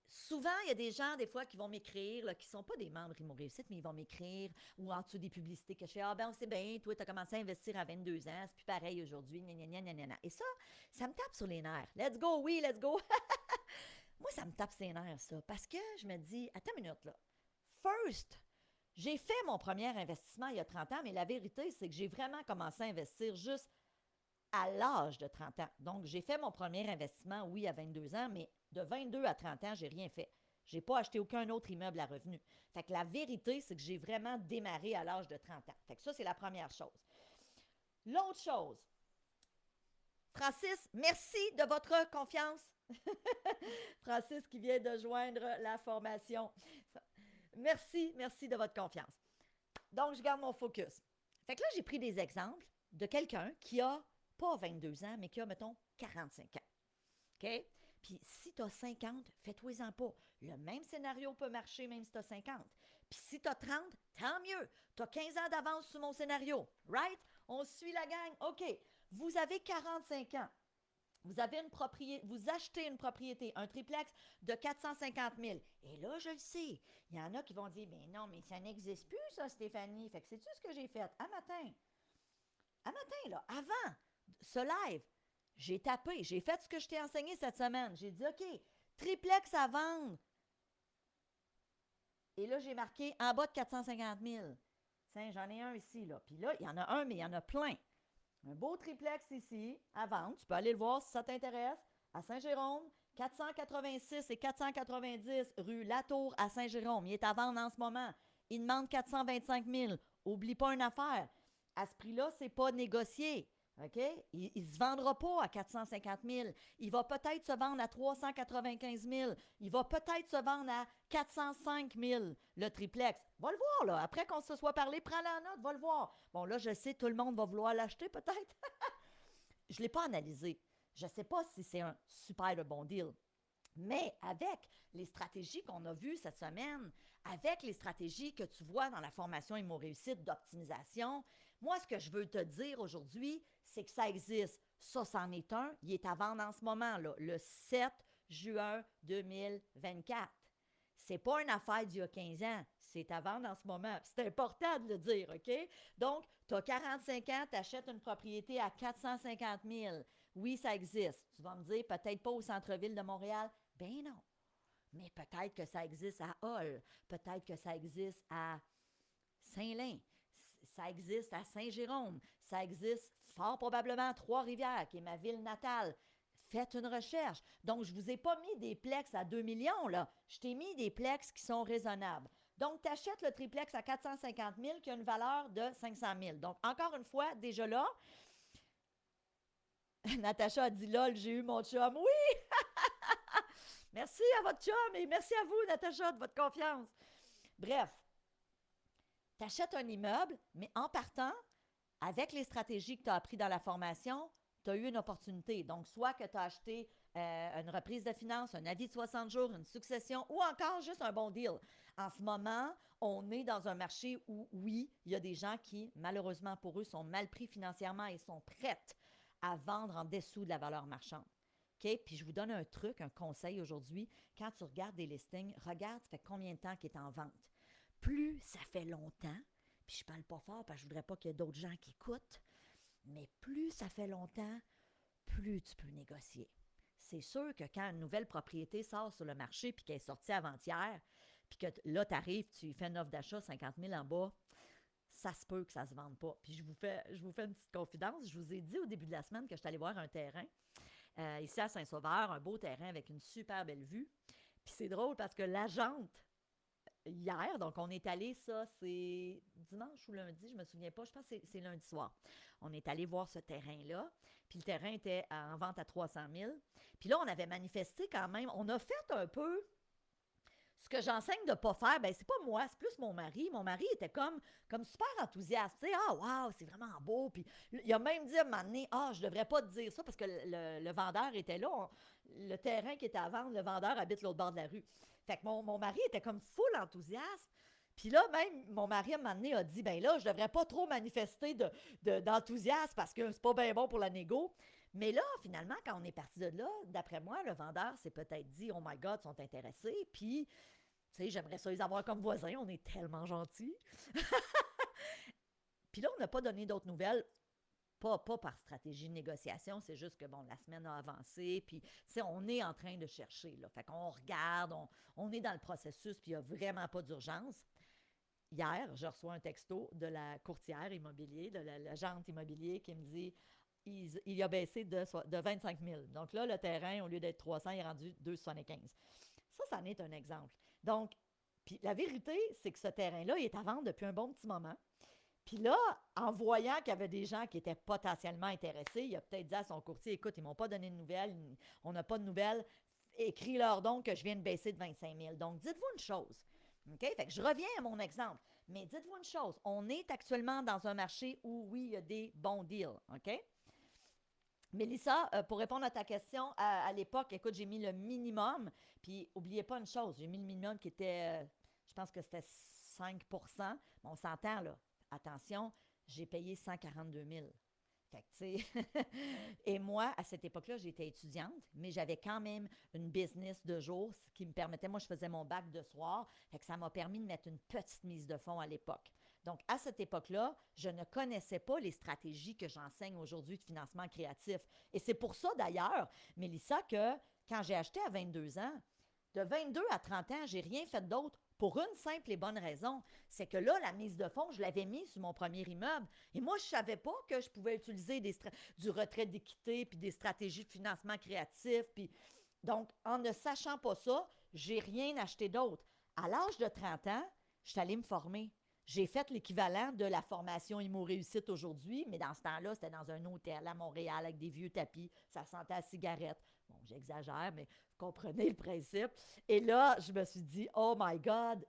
souvent, il y a des gens, des fois, qui vont m'écrire, là, qui ne sont pas des membres Imo Réussite, mais ils vont m'écrire ou en dessous des publicités que je fais. Ah, ben, on sait bien, toi, tu as commencé à investir à 22 ans, c'est plus pareil aujourd'hui, gna, gna, gna, gna, gna. Et ça me tape sur les nerfs. Let's go, oui, let's go. Moi, ça me tape sur les nerfs, ça, parce que je me dis, attends une minute, là. First, j'ai fait mon premier investissement il y a 30 ans, mais la vérité, c'est que j'ai vraiment commencé à investir juste à l'âge de 30 ans. Donc, j'ai fait mon premier investissement, oui, à 22 ans, mais de 22 à 30 ans, j'ai rien fait. J'ai pas acheté aucun autre immeuble à revenu. Fait que la vérité, c'est que j'ai vraiment démarré à l'âge de 30 ans. Fait que ça, c'est la première chose. L'autre chose, Francis, merci de votre confiance. Francis qui vient de joindre la formation. Merci, merci de votre confiance. Donc, je garde mon focus. Fait que là, j'ai pris des exemples de quelqu'un qui a pas 22 ans, mais qui a, mettons, 45 ans. OK? Puis si tu as 50, fais-toi-en pas. Le même scénario peut marcher même si tu as 50. Puis si tu as 30, tant mieux. Tu as 15 ans d'avance sur mon scénario. Right? On suit la gang. OK. Vous avez 45 ans. Vous avez une propriété, vous achetez une propriété, un triplex de 450 000. Et là, je le sais, il y en a qui vont dire, mais non, mais ça n'existe plus, ça, Stéphanie. Fait que sais-tu ce que j'ai fait? À matin, là, avant ce live, j'ai tapé, j'ai fait ce que je t'ai enseigné cette semaine. J'ai dit, OK, triplex à vendre. Et là, j'ai marqué en bas de 450 000. Tiens, j'en ai un ici, là. Puis là, il y en a un, mais il y en a plein. Un beau triplex ici, à vendre. Tu peux aller le voir si ça t'intéresse. À Saint-Jérôme, 486 et 490 rue Latour à Saint-Jérôme. Il est à vendre en ce moment. Il demande 425 000. Oublie pas une affaire. À ce prix-là, c'est pas négocié. OK? Il ne se vendra pas à 450 000. Il va peut-être se vendre à 395 000. Il va peut-être se vendre à 405 000, le triplex. Va le voir, là. Après qu'on se soit parlé, prends-le en note, va le voir. Bon, là, je sais, tout le monde va vouloir l'acheter, peut-être. Je ne l'ai pas analysé. Je ne sais pas si c'est un super bon deal. Mais avec les stratégies qu'on a vues cette semaine, avec les stratégies que tu vois dans la formation Imo Réussite d'optimisation, moi, ce que je veux te dire aujourd'hui, c'est que ça existe. Ça, c'en est un. Il est à vendre en ce moment, là, le 7 juin 2024. C'est pas une affaire d'il y a 15 ans. C'est à vendre en ce moment. C'est important de le dire, OK? Donc, tu as 45 ans, tu achètes une propriété à 450 000. Oui, ça existe. Tu vas me dire, peut-être pas au centre-ville de Montréal. Ben non. Mais peut-être que ça existe à Hall. Peut-être que ça existe à Saint-Lin. Ça existe à Saint-Jérôme. Ça existe fort probablement à Trois-Rivières, qui est ma ville natale. Faites une recherche. Donc, je ne vous ai pas mis des plex à 2 millions, là. Je t'ai mis des plex qui sont raisonnables. Donc, tu achètes le triplex à 450 000 qui a une valeur de 500 000. Donc, encore une fois, déjà là, Natacha a dit lol, j'ai eu mon chum. Oui! Merci à votre chum et merci à vous, Natacha, de votre confiance. Bref, tu achètes un immeuble, mais en partant, avec les stratégies que tu as apprises dans la formation, tu as eu une opportunité. Donc, soit que tu as acheté une reprise de finances, un avis de 60 jours, une succession ou encore juste un bon deal. En ce moment, on est dans un marché où, oui, il y a des gens qui, malheureusement pour eux, sont mal pris financièrement et sont prêts à vendre en dessous de la valeur marchande. OK? Puis je vous donne un truc, un conseil aujourd'hui. Quand tu regardes des listings, regarde, ça fait combien de temps qu'il est en vente. Plus ça fait longtemps, puis je parle pas fort parce que je voudrais pas qu'il y ait d'autres gens qui écoutent, mais plus ça fait longtemps, plus tu peux négocier. C'est sûr que quand une nouvelle propriété sort sur le marché puis qu'elle est sortie avant-hier, puis que là, tu arrives, tu fais une offre d'achat 50 000 en bas, ça se peut que ça ne se vende pas. Puis je vous fais une petite confidence. Je vous ai dit au début de la semaine que je suis allée voir un terrain ici à Saint-Sauveur, un beau terrain avec une super belle vue. Puis c'est drôle parce que l'agente, hier, donc on est allé, ça c'est dimanche ou lundi, je me souviens pas, je pense que c'est lundi soir. On est allé voir ce terrain-là, puis le terrain était en vente à 300 000. Puis là, on avait manifesté quand même, on a fait un peu Ce que j'enseigne de ne pas faire, ben c'est pas moi, c'est plus mon mari. Mon mari était comme super enthousiaste. Tu sais, ah, wow, c'est vraiment beau. Puis il a même dit à un moment donné, ah, je devrais pas te dire ça parce que le vendeur était là. Le terrain qui était à vendre, le vendeur habite l'autre bord de la rue. Fait que mon mari était comme full enthousiaste. Puis là, même, mon mari, à un moment donné, a dit, ben là, je devrais pas trop manifester d'enthousiasme parce que c'est pas bien bon pour la négo. Mais là, finalement, quand on est parti de là, d'après moi, le vendeur s'est peut-être dit, oh my God, ils sont intéressés. Puis, tu sais, j'aimerais ça les avoir comme voisins, on est tellement gentils. Puis là, on n'a pas donné d'autres nouvelles. Pas par stratégie de négociation, c'est juste que, bon, la semaine a avancé, puis, tu sais, on est en train de chercher, là. Fait qu'on regarde, on est dans le processus, puis il n'y a vraiment pas d'urgence. Hier, je reçois un texto de la courtière immobilier, de l'agente immobilier qui me dit il a baissé de 25 000. Donc là, le terrain, au lieu d'être 300, il est rendu 275. Ça en est un exemple. Donc, puis la vérité, c'est que ce terrain-là, il est à vendre depuis un bon petit moment. Puis là, en voyant qu'il y avait des gens qui étaient potentiellement intéressés, il a peut-être dit à son courtier, écoute, ils m'ont pas donné de nouvelles, on n'a pas de nouvelles, écris-leur donc que je viens de baisser de 25 000. Donc, dites-vous une chose. OK? Fait que je reviens à mon exemple. Mais dites-vous une chose, on est actuellement dans un marché où, oui, il y a des bons deals. OK? Mélissa, pour répondre à ta question, à l'époque, écoute, j'ai mis le minimum. Puis, n'oubliez pas une chose, j'ai mis le minimum qui était, je pense que c'était 5%. Mais on s'entend, là. Attention, j'ai payé 142 000. Fait que, tu sais, et moi, à cette époque-là, j'étais étudiante, mais j'avais quand même une business de jour, ce qui me permettait, moi, je faisais mon bac de soir, fait que ça m'a permis de mettre une petite mise de fonds à l'époque. Donc, à cette époque-là, je ne connaissais pas les stratégies que j'enseigne aujourd'hui de financement créatif. Et c'est pour ça, d'ailleurs, Mélissa, que quand j'ai acheté à 22 ans, de 22 à 30 ans, j'ai rien fait d'autre pour une simple et bonne raison. C'est que là, la mise de fonds, je l'avais mise sur mon premier immeuble. Et moi, je ne savais pas que je pouvais utiliser du retrait d'équité puis des stratégies de financement créatif. Puis... Donc, en ne sachant pas ça, j'ai rien acheté d'autre. À l'âge de 30 ans, je suis allée me former. J'ai fait l'équivalent de la formation Immo Réussite aujourd'hui, mais dans ce temps-là, c'était dans un hôtel à Montréal avec des vieux tapis. Ça sentait la cigarette. Bon, j'exagère, mais vous comprenez le principe. Et là, je me suis dit, oh my God,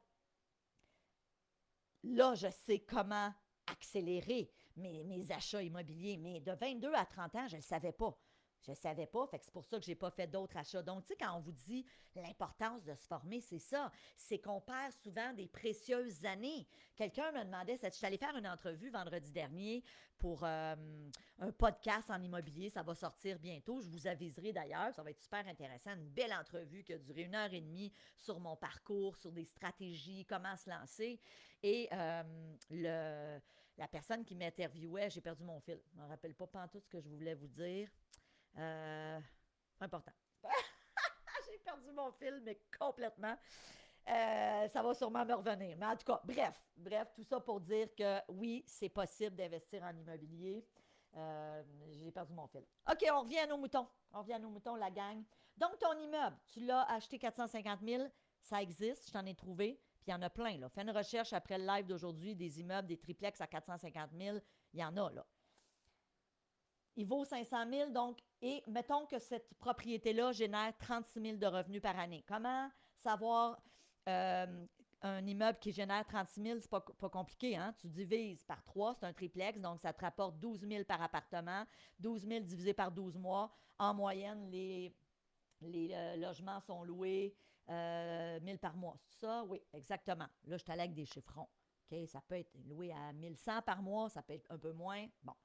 là, je sais comment accélérer mes achats immobiliers. Mais de 22 à 30 ans, je ne le savais pas. Je ne savais pas, fait que c'est pour ça que je n'ai pas fait d'autres achats. Donc, tu sais, quand on vous dit l'importance de se former, c'est ça. C'est qu'on perd souvent des précieuses années. Quelqu'un me demandait, je suis allée faire une entrevue vendredi dernier pour un podcast en immobilier. Ça va sortir bientôt. Je vous aviserai d'ailleurs. Ça va être super intéressant. Une belle entrevue qui a duré 1 heure et demie sur mon parcours, sur des stratégies, comment se lancer. Et la personne qui m'interviewait, j'ai perdu mon fil. Je ne me rappelle pas tout ce que je voulais vous dire. Pas important. J'ai perdu mon fil, mais complètement. Ça va sûrement me revenir. Mais en tout cas, bref, tout ça pour dire que oui, c'est possible d'investir en immobilier. J'ai perdu mon fil. OK, on revient à nos moutons. On revient à nos moutons, la gang. Donc, ton immeuble, tu l'as acheté 450 000, ça existe, je t'en ai trouvé. Puis il y en a plein, là. Fais une recherche après le live d'aujourd'hui, des immeubles, des triplex à 450 000. Il y en a, là. Il vaut 500 000, donc, et mettons que cette propriété-là génère 36 000 de revenus par année. Comment savoir un immeuble qui génère 36 000, c'est pas compliqué, hein? Tu divises par 3, c'est un triplex, donc ça te rapporte 12 000 par appartement. 12 000 divisé par 12 mois. En moyenne, les logements sont loués 1 000 par mois. C'est ça? Oui, exactement. Là, je t'allais avec des chiffrons. OK? Ça peut être loué à 1 100 par mois, ça peut être un peu moins. Bon.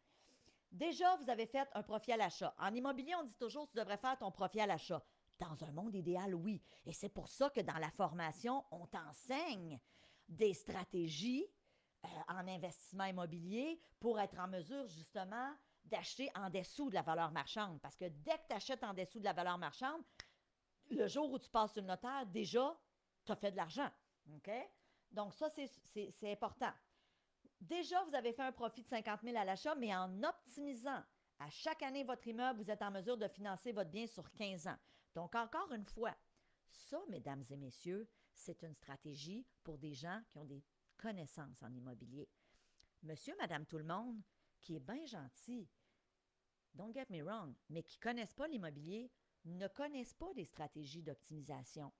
Déjà, vous avez fait un profil à l'achat. En immobilier, on dit toujours que tu devrais faire ton profil à l'achat. Dans un monde idéal, oui. Et c'est pour ça que dans la formation, on t'enseigne des stratégies en investissement immobilier pour être en mesure, justement, d'acheter en dessous de la valeur marchande. Parce que dès que tu achètes en dessous de la valeur marchande, le jour où tu passes sur le notaire, déjà, tu as fait de l'argent. OK? Donc, ça, c'est important. Déjà, vous avez fait un profit de 50 000 à l'achat, mais en optimisant à chaque année votre immeuble, vous êtes en mesure de financer votre bien sur 15 ans. Donc, encore une fois, ça, mesdames et messieurs, c'est une stratégie pour des gens qui ont des connaissances en immobilier. Monsieur, madame, tout le monde, qui est bien gentil, don't get me wrong, mais qui ne connaissent pas l'immobilier, ne connaissent pas des stratégies d'optimisation.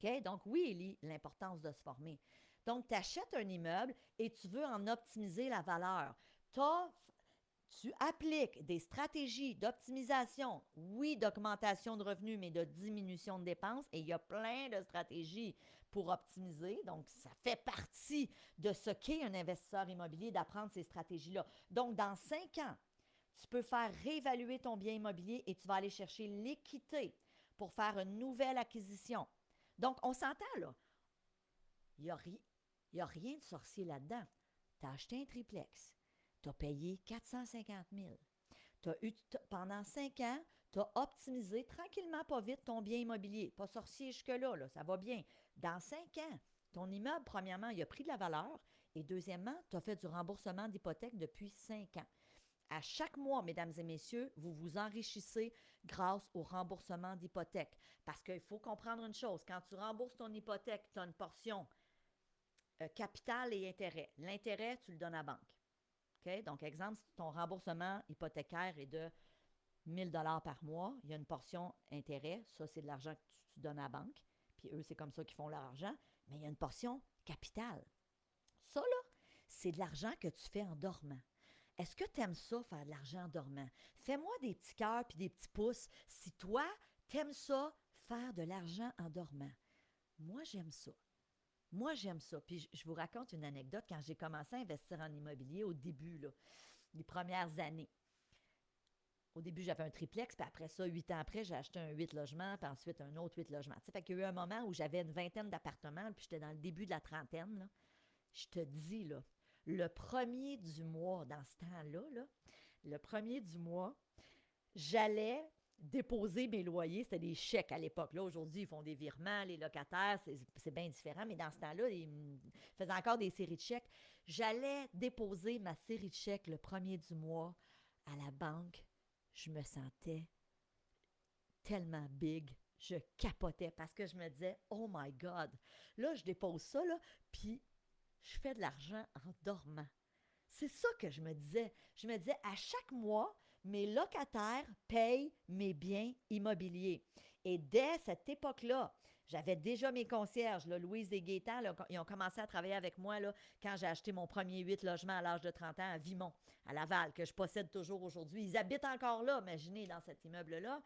OK? Donc, oui, Élie, l'importance de se former. Donc, tu achètes un immeuble et tu veux en optimiser la valeur. Tu appliques des stratégies d'optimisation, oui, d'augmentation de revenus, mais de diminution de dépenses. Et il y a plein de stratégies pour optimiser. Donc, ça fait partie de ce qu'est un investisseur immobilier d'apprendre ces stratégies-là. Donc, dans 5 ans, tu peux faire réévaluer ton bien immobilier et tu vas aller chercher l'équité pour faire une nouvelle acquisition. Donc, on s'entend là. Il n'y a, a rien de sorcier là-dedans. Tu as acheté un triplex. Tu as payé 450 000. Pendant 5 ans, tu as optimisé tranquillement, pas vite, ton bien immobilier. Pas sorcier jusque-là, là, ça va bien. Dans 5 ans, ton immeuble, premièrement, il a pris de la valeur. Et deuxièmement, tu as fait du remboursement d'hypothèque depuis 5 ans. À chaque mois, mesdames et messieurs, vous vous enrichissez grâce au remboursement d'hypothèque. Parce qu'il faut comprendre une chose, quand tu rembourses ton hypothèque, tu as une portion capital et intérêt. L'intérêt, tu le donnes à la banque. OK? Donc, exemple, si ton remboursement hypothécaire est de 1 000 $ par mois, il y a une portion intérêt. Ça, c'est de l'argent que tu donnes à la banque. Puis eux, c'est comme ça qu'ils font leur argent. Mais il y a une portion capital. Ça, là, c'est de l'argent que tu fais en dormant. Est-ce que tu aimes ça, faire de l'argent en dormant? Fais-moi des petits cœurs puis des petits pouces si toi, tu aimes ça, faire de l'argent en dormant. Moi, j'aime ça. Moi, j'aime ça. Puis je vous raconte une anecdote quand j'ai commencé à investir en immobilier au début, là, les premières années. Au début, j'avais un triplex, puis après ça, 8 ans après, j'ai acheté un 8 logements, puis ensuite un autre 8 logements. Tu sais, fait qu'il y a eu un moment où j'avais une vingtaine d'appartements, puis j'étais dans le début de la trentaine, là. Je te dis, là, le premier du mois, dans ce temps-là, là, le premier du mois, j'allais déposer mes loyers. C'était des chèques à l'époque. Là, aujourd'hui, ils font des virements, les locataires, c'est bien différent. Mais dans ce temps-là, ils faisaient encore des séries de chèques. J'allais déposer ma série de chèques le premier du mois à la banque. Je me sentais tellement big. Je capotais parce que je me disais, oh my God, là, je dépose ça, là, puis je fais de l'argent en dormant. C'est ça que je me disais. Je me disais, à chaque mois, mes locataires payent mes biens immobiliers. Et dès cette époque-là, j'avais déjà mes concierges, là, Louise et Gaétan, là, ils ont commencé à travailler avec moi là, quand j'ai acheté mon premier 8 logements à l'âge de 30 ans à Vimont, à Laval, que je possède toujours aujourd'hui. Ils habitent encore là, imaginez, dans cet immeuble-là.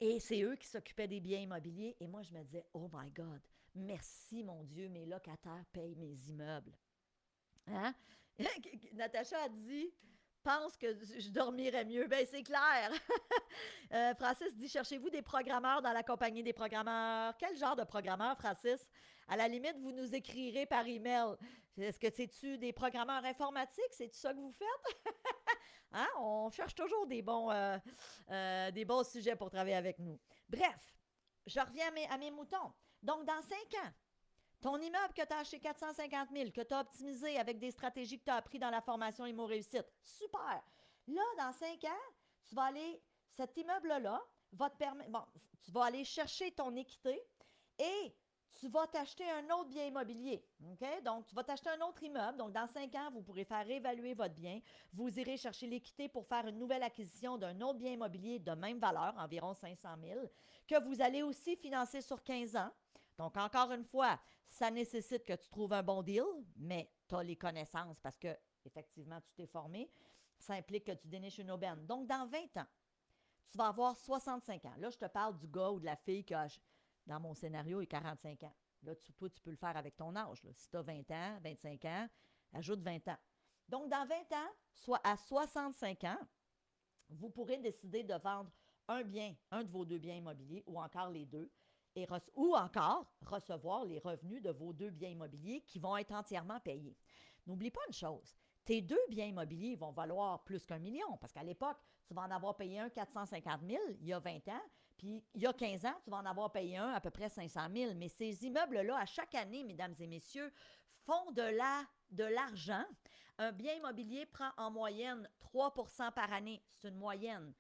Et c'est eux qui s'occupaient des biens immobiliers. Et moi, je me disais, oh my God, merci mon Dieu, mes locataires payent mes immeubles. Hein? Natacha a dit, pense que je dormirais mieux. Ben, c'est clair. Francis dit, cherchez-vous des programmeurs dans la compagnie des programmeurs. Quel genre de programmeur, Francis? À la limite, vous nous écrirez par email. Est-ce que c'est-tu des programmeurs informatiques? C'est-tu ça que vous faites? Hein? On cherche toujours des bons sujets pour travailler avec nous. Bref, je reviens à mes moutons. Donc, dans 5 ans, ton immeuble que tu as acheté 450 000, que tu as optimisé avec des stratégies que tu as apprises dans la formation Immo Réussite, super. Là, dans 5 ans, tu vas aller, cet immeuble-là va te permettre, bon, tu vas aller chercher ton équité et tu vas t'acheter un autre bien immobilier. OK? Donc, tu vas t'acheter un autre immeuble. Donc, dans 5 ans, vous pourrez faire évaluer votre bien. Vous irez chercher l'équité pour faire une nouvelle acquisition d'un autre bien immobilier de même valeur, environ 500 000, que vous allez aussi financer sur 15 ans. Donc, encore une fois, ça nécessite que tu trouves un bon deal, mais tu as les connaissances parce que, effectivement, tu t'es formé. Ça implique que tu déniches une aubaine. Donc, dans 20 ans, tu vas avoir 65 ans. Là, je te parle du gars ou de la fille qui a, dans mon scénario, il a 45 ans. Là, toi, tu peux le faire avec ton âge. Là. Si tu as 20 ans, 25 ans, ajoute 20 ans. Donc, dans 20 ans, soit à 65 ans, vous pourrez décider de vendre un bien, un de vos deux biens immobiliers ou encore les deux, ou encore recevoir les revenus de vos deux biens immobiliers qui vont être entièrement payés. N'oublie pas une chose, tes deux biens immobiliers vont valoir plus qu'1 million parce qu'à l'époque, tu vas en avoir payé un 450 000 il y a 20 ans, puis il y a 15 ans, tu vas en avoir payé un à peu près 500 000. Mais ces immeubles-là, à chaque année, mesdames et messieurs, font de l'argent. Un bien immobilier prend en moyenne 3 % par année. C'est une moyenne.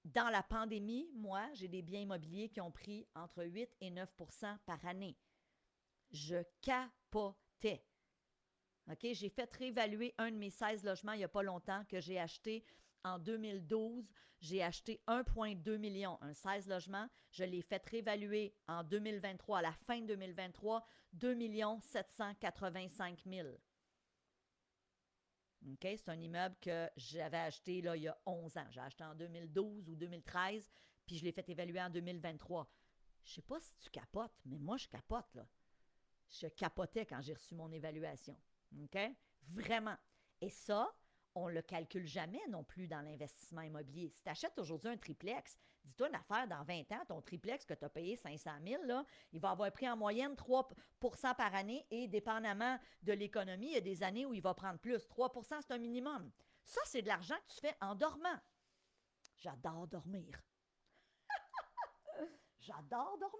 Dans la pandémie, moi, j'ai des biens immobiliers qui ont pris entre 8 et 9 % par année. Je capotais. OK? J'ai fait réévaluer un de mes 16 logements il n'y a pas longtemps que j'ai acheté en 2012, j'ai acheté 1,2 million, un 16 logements. Je l'ai fait réévaluer en 2023, à la fin de 2023, 2 785 000. OK? C'est un immeuble que j'avais acheté là, il y a 11 ans. J'ai acheté en 2012 ou 2013, puis je l'ai fait évaluer en 2023. Je ne sais pas si tu capotes, mais moi, je capote, là. Je capotais quand j'ai reçu mon évaluation. OK? Vraiment. Et ça, on ne le calcule jamais non plus dans l'investissement immobilier. Si tu achètes aujourd'hui un triplex, dis-toi une affaire, dans 20 ans, ton triplex que tu as payé 500 000, là, il va avoir pris en moyenne 3 par année et dépendamment de l'économie, il y a des années où il va prendre plus. 3 c'est un minimum. Ça, c'est de l'argent que tu fais en dormant. J'adore dormir. J'adore dormir.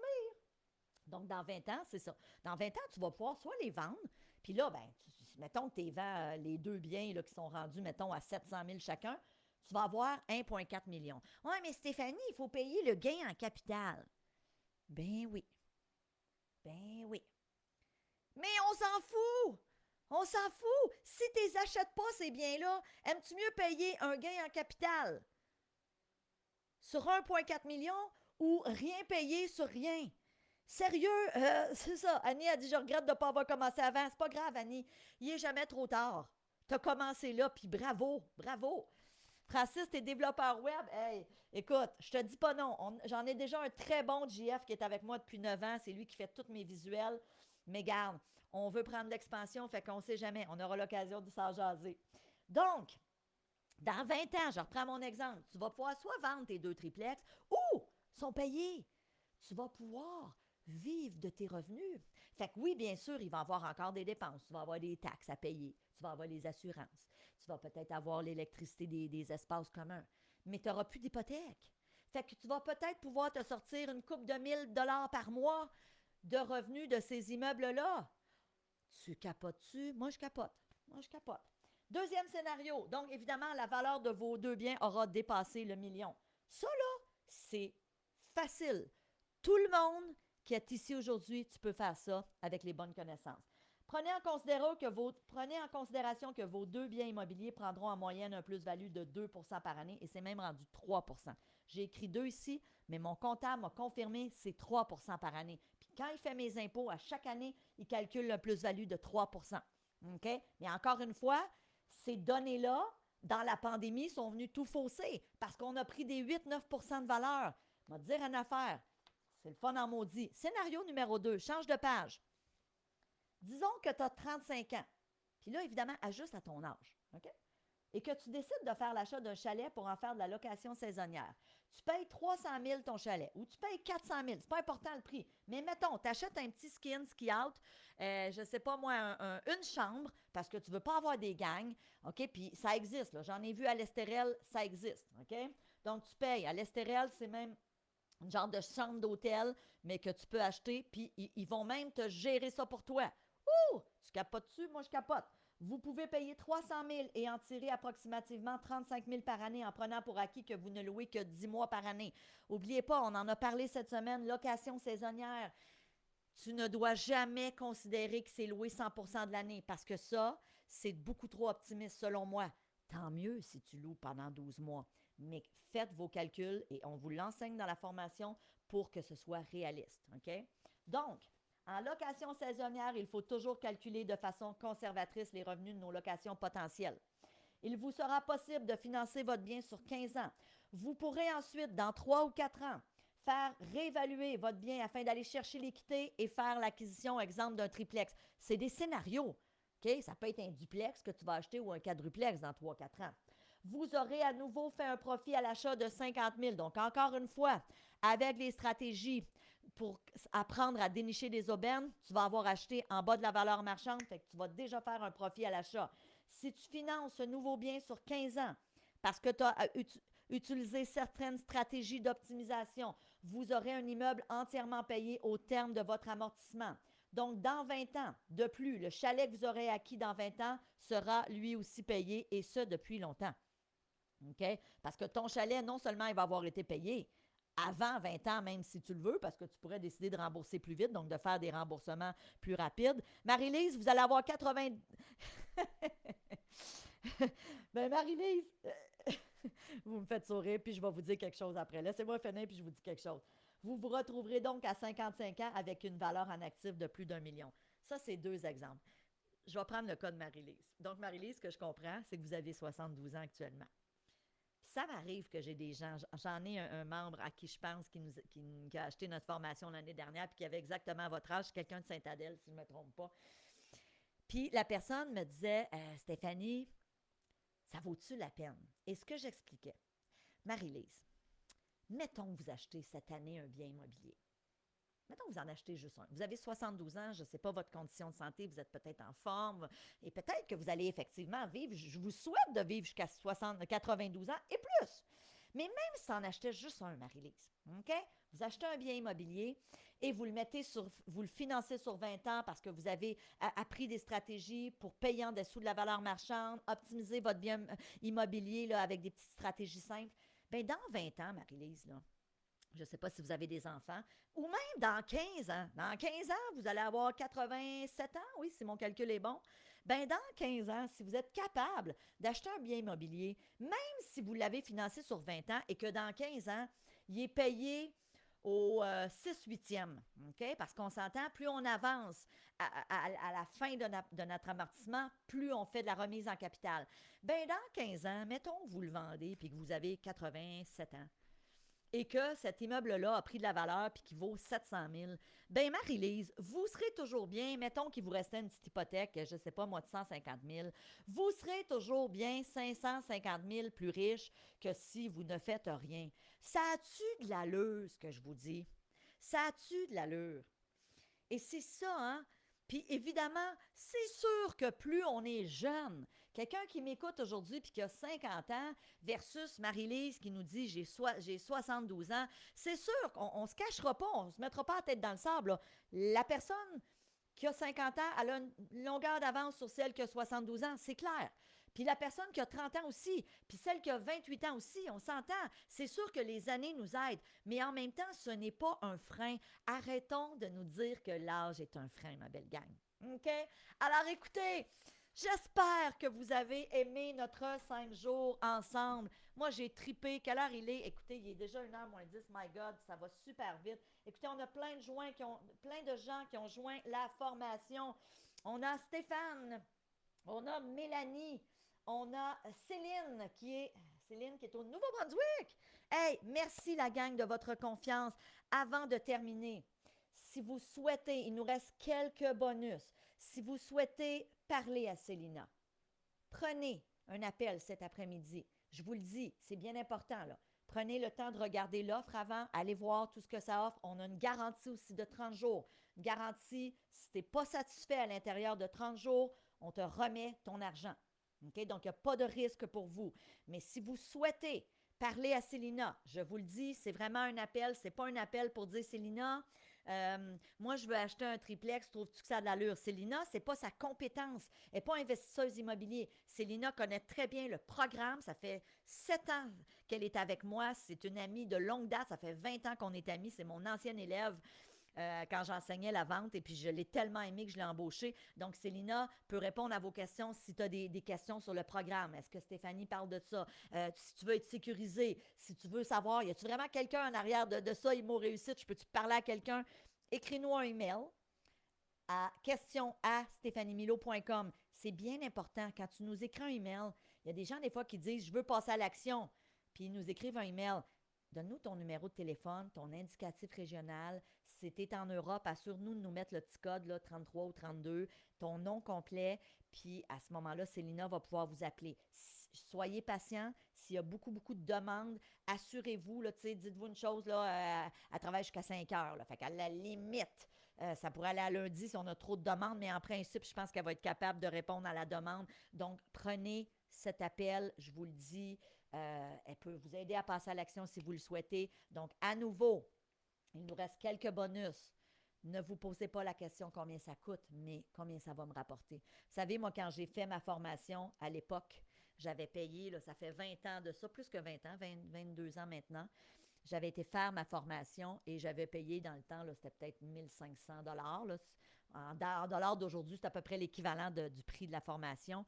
Donc, dans 20 ans, c'est ça. Dans 20 ans, tu vas pouvoir soit les vendre, puis là, ben, mettons que tu vends les deux biens là, qui sont rendus, mettons, à 700 000 chacun, tu vas avoir 1,4 million. Oui, mais Stéphanie, il faut payer le gain en capital. Ben oui. Ben oui. Mais on s'en fout! On s'en fout! Si tu les achètes pas, ces biens-là, aimes-tu mieux payer un gain en capital sur 1,4 million ou rien payer sur rien? Sérieux, c'est ça. Annie a dit, je regrette de ne pas avoir commencé avant. C'est pas grave, Annie. Il n'est jamais trop tard. Tu as commencé là, puis bravo, bravo. Francis, t'es développeur web. Hey, écoute, je te dis pas non. J'en ai déjà un très bon JF qui est avec moi depuis 9 ans. C'est lui qui fait tous mes visuels. Mais garde, on veut prendre l'expansion, fait qu'on ne sait jamais. On aura l'occasion de s'en jaser. Donc, dans 20 ans, je reprends mon exemple, tu vas pouvoir soit vendre tes deux triplex ou sont payés. Tu vas pouvoir vivre de tes revenus. Fait que oui, bien sûr, il va y avoir encore des dépenses. Tu vas avoir des taxes à payer. Tu vas avoir les assurances. Tu vas peut-être avoir l'électricité des espaces communs. Mais tu n'auras plus d'hypothèque. Fait que tu vas peut-être pouvoir te sortir une coupe de 1 000 $ par mois de revenus de ces immeubles-là. Tu capotes-tu? Moi, je capote. Moi, je capote. Deuxième scénario. Donc, évidemment, la valeur de vos deux biens aura dépassé le million. Ça, là, c'est facile. Tout le monde qui est ici aujourd'hui, tu peux faire ça avec les bonnes connaissances. Prenez en considération que vos deux biens immobiliers prendront en moyenne un plus-value de 2 par année et c'est même rendu 3 . J'ai écrit 2 ici, mais mon comptable m'a confirmé c'est 3 par année. Puis quand il fait mes impôts, à chaque année, il calcule le plus-value de 3 OK? Mais encore une fois, ces données-là, dans la pandémie, sont venues tout fausser parce qu'on a pris des 8-9 de valeur. Je vais te dire une affaire. C'est le fun en maudit. Scénario numéro 2, change de page. Disons que tu as 35 ans. Puis là, évidemment, ajuste à ton âge. OK? Et que tu décides de faire l'achat d'un chalet pour en faire de la location saisonnière. Tu payes 300 000 ton chalet ou tu payes 400 000. C'est pas important le prix. Mais mettons, tu achètes un petit ski out, je ne sais pas moi, une chambre parce que tu ne veux pas avoir des gangs. OK? Puis ça existe. Là. J'en ai vu à l'Estérel, ça existe. OK? Donc, tu payes. À l'Estérel, c'est même une genre de chambre d'hôtel, mais que tu peux acheter, puis ils vont même te gérer ça pour toi. Ouh! Tu capotes dessus? Moi, je capote. Vous pouvez payer 300 000 et en tirer approximativement 35 000 par année en prenant pour acquis que vous ne louez que 10 mois par année. N'oubliez pas, on en a parlé cette semaine, location saisonnière. Tu ne dois jamais considérer que c'est loué 100 de l'année parce que ça, c'est beaucoup trop optimiste selon moi. Tant mieux si tu loues pendant 12 mois. Mais faites vos calculs et on vous l'enseigne dans la formation pour que ce soit réaliste. OK? Donc, en location saisonnière, il faut toujours calculer de façon conservatrice les revenus de nos locations potentielles. Il vous sera possible de financer votre bien sur 15 ans. Vous pourrez ensuite, dans 3 ou 4 ans, faire réévaluer votre bien afin d'aller chercher l'équité et faire l'acquisition, exemple, d'un triplex. C'est des scénarios. OK? Ça peut être un duplex que tu vas acheter ou un quadruplex dans 3-4 ans. Vous aurez à nouveau fait un profit à l'achat de 50 000. Donc, encore une fois, avec les stratégies pour apprendre à dénicher des aubaines, tu vas avoir acheté en bas de la valeur marchande, fait que tu vas déjà faire un profit à l'achat. Si tu finances un nouveau bien sur 15 ans, parce que tu as utilisé certaines stratégies d'optimisation, vous aurez un immeuble entièrement payé au terme de votre amortissement. Donc, dans 20 ans, de plus, le chalet que vous aurez acquis dans 20 ans sera lui aussi payé, et ce, depuis longtemps. OK? Parce que ton chalet, non seulement il va avoir été payé avant 20 ans, même si tu le veux, parce que tu pourrais décider de rembourser plus vite, donc de faire des remboursements plus rapides. Marie-Lise, vous allez avoir 80... Ben Marie-Lise, Vous me faites sourire, puis je vais vous dire quelque chose après. Laissez-moi finir, puis je vous dis quelque chose. Vous vous retrouverez donc à 55 ans avec une valeur en actif de plus d'1 million. Ça, c'est deux exemples. Je vais prendre le cas de Marie-Lise. Donc, Marie-Lise, ce que je comprends, c'est que vous avez 72 ans actuellement. Puis ça m'arrive que j'ai des gens, j'en ai un membre à qui je pense qui a acheté notre formation l'année dernière puis qui avait exactement votre âge, quelqu'un de Saint-Adèle, si je ne me trompe pas. Puis la personne me disait, Stéphanie, ça vaut-tu la peine? Et ce que j'expliquais, Marie-Lise, mettons que vous achetez cette année un bien immobilier. Mettons que vous en achetez juste un. Vous avez 72 ans, je ne sais pas votre condition de santé, vous êtes peut-être en forme, et peut-être que vous allez effectivement vivre, je vous souhaite de vivre jusqu'à 92 ans et plus. Mais même si en achetait juste un, Marie-Lise, OK? Vous achetez un bien immobilier et vous le financez sur 20 ans parce que vous avez appris des stratégies pour payer en dessous de la valeur marchande, optimiser votre bien immobilier là, avec des petites stratégies simples. Bien, dans 20 ans, Marie-Lise, là, je ne sais pas si vous avez des enfants, ou même dans 15 ans. Dans 15 ans, vous allez avoir 87 ans, oui, si mon calcul est bon. Ben dans 15 ans, si vous êtes capable d'acheter un bien immobilier, même si vous l'avez financé sur 20 ans et que dans 15 ans, il est payé au 6/8e, OK? Parce qu'on s'entend, plus on avance à la fin de notre amortissement, plus on fait de la remise en capital. Ben dans 15 ans, mettons que vous le vendez puis que vous avez 87 ans et que cet immeuble-là a pris de la valeur puis qu'il vaut 700 000, bien, Marie-Lise, vous serez toujours bien, mettons qu'il vous restait une petite hypothèque, je ne sais pas moi, de 150 000, vous serez toujours bien 550 000 plus riche que si vous ne faites rien. Ça a-tu de l'allure, ce que je vous dis? Ça a-tu de l'allure? Et c'est ça, hein? Puis évidemment, c'est sûr que plus on est jeune, quelqu'un qui m'écoute aujourd'hui puis qui a 50 ans versus Marie-Lise qui nous dit j'ai 72 ans, c'est sûr qu'on ne se cachera pas, on ne se mettra pas la tête dans le sable, là. La personne qui a 50 ans, elle a une longueur d'avance sur celle qui a 72 ans, c'est clair. Puis la personne qui a 30 ans aussi, puis celle qui a 28 ans aussi, on s'entend. C'est sûr que les années nous aident, mais en même temps, ce n'est pas un frein. Arrêtons de nous dire que l'âge est un frein, ma belle gang. OK? Alors écoutez, j'espère que vous avez aimé notre 5 jours ensemble. Moi, j'ai tripé. Quelle heure il est? Écoutez, il est déjà 1h moins 10. My God, ça va super vite. Écoutez, on a plein de gens qui ont joint la formation. On a Stéphane, on a Mélanie, on a Céline qui est au Nouveau-Brunswick. Hey, merci la gang de votre confiance. Avant de terminer, si vous souhaitez, il nous reste quelques bonus. Si vous souhaitez parler à Célina, prenez un appel cet après-midi. Je vous le dis, c'est bien important là. Prenez le temps de regarder l'offre avant, allez voir tout ce que ça offre. On a une garantie aussi de 30 jours. Une garantie, si tu n'es pas satisfait à l'intérieur de 30 jours, on te remet ton argent. OK? Donc, il n'y a pas de risque pour vous. Mais si vous souhaitez parler à Célina, je vous le dis, c'est vraiment un appel. Ce n'est pas un appel pour dire Célina, moi, je veux acheter un triplex, trouves-tu que ça a de l'allure? Célina, ce n'est pas sa compétence. Elle n'est pas investisseuse immobilier. Célina connaît très bien le programme. Ça fait 7 ans qu'elle est avec moi. C'est une amie de longue date. Ça fait 20 ans qu'on est amis. C'est mon ancienne élève. Quand j'enseignais la vente et puis je l'ai tellement aimé que je l'ai embauché. Donc, Célina peut répondre à vos questions si tu as des questions sur le programme. Est-ce que Stéphanie parle de ça? Si tu veux être sécurisé, si tu veux savoir, y a-tu vraiment quelqu'un en arrière de ça, Immo Réussite? Je peux-tu parler à quelqu'un? Écris-nous un email à question@stephaniemilo.com. C'est bien important. Quand tu nous écris un email, il y a des gens des fois qui disent « Je veux passer à l'action », puis ils nous écrivent un email. Donne-nous ton numéro de téléphone, ton indicatif régional. Si tu es en Europe, assure-nous de nous mettre le petit code là, 33 ou 32, ton nom complet, puis à ce moment-là, Célina va pouvoir vous appeler. Soyez patient. S'il y a beaucoup, beaucoup de demandes, assurez-vous, là, dites-vous une chose, là, elle travaille jusqu'à 5 heures. Là, fait qu'à la limite, ça pourrait aller à lundi si on a trop de demandes, mais en principe, je pense qu'elle va être capable de répondre à la demande. Donc, prenez cet appel, je vous le dis. Elle peut vous aider à passer à l'action si vous le souhaitez. Donc, à nouveau, il nous reste quelques bonus. Ne vous posez pas la question combien ça coûte, mais combien ça va me rapporter. Vous savez, moi, quand j'ai fait ma formation à l'époque, j'avais payé, là, ça fait 20 ans de ça, plus que 20 ans, 22 ans maintenant. J'avais été faire ma formation et j'avais payé dans le temps, là, c'était peut-être 1500 dollars. En dollars d'aujourd'hui, c'est à peu près l'équivalent du prix de la formation.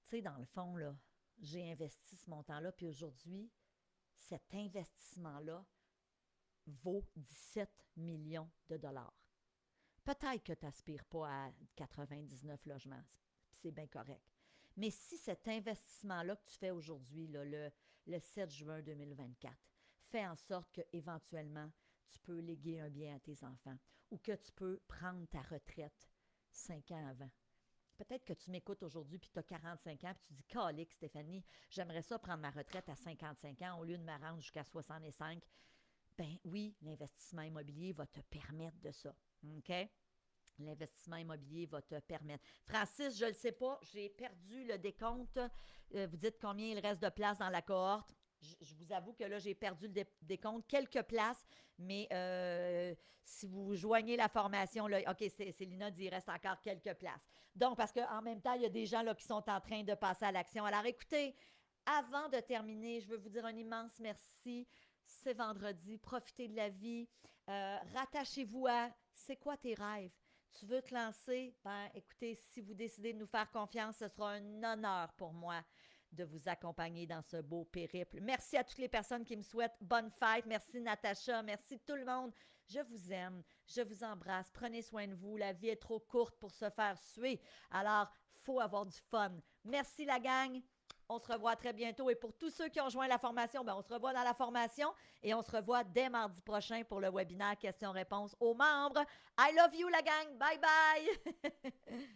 Tu sais, dans le fond, là, j'ai investi ce montant-là, puis aujourd'hui, cet investissement-là vaut 17 millions de dollars. Peut-être que tu n'aspires pas à 99 logements, c'est bien correct. Mais si cet investissement-là que tu fais aujourd'hui, là, le 7 juin 2024, fait en sorte qu'éventuellement, tu peux léguer un bien à tes enfants ou que tu peux prendre ta retraite 5 ans avant. Peut-être que tu m'écoutes aujourd'hui puis tu as 45 ans puis tu dis calique Stéphanie, j'aimerais ça prendre ma retraite à 55 ans au lieu de me rendre jusqu'à 65. Ben oui, l'investissement immobilier va te permettre de ça. OK? L'investissement immobilier va te permettre. Francis, je ne le sais pas, j'ai perdu le décompte. Vous dites combien il reste de place dans la cohorte. Je vous avoue que là, j'ai perdu le décompte. Quelques places, mais si vous joignez la formation, là, OK, Célina dit qu'il reste encore quelques places. Donc, parce qu'en même temps, il y a des gens là, qui sont en train de passer à l'action. Alors, écoutez, avant de terminer, je veux vous dire un immense merci. C'est vendredi, profitez de la vie. Rattachez-vous à c'est quoi tes rêves? Tu veux te lancer? Ben, écoutez, si vous décidez de nous faire confiance, ce sera un honneur pour moi de vous accompagner dans ce beau périple. Merci à toutes les personnes qui me souhaitent bonne fête. Merci Natacha. Merci tout le monde. Je vous aime. Je vous embrasse. Prenez soin de vous. La vie est trop courte pour se faire suer. Alors, il faut avoir du fun. Merci la gang. On se revoit très bientôt. Et pour tous ceux qui ont joint la formation, ben on se revoit dans la formation et on se revoit dès mardi prochain pour le webinaire questions-réponses aux membres. I love you, la gang. Bye bye.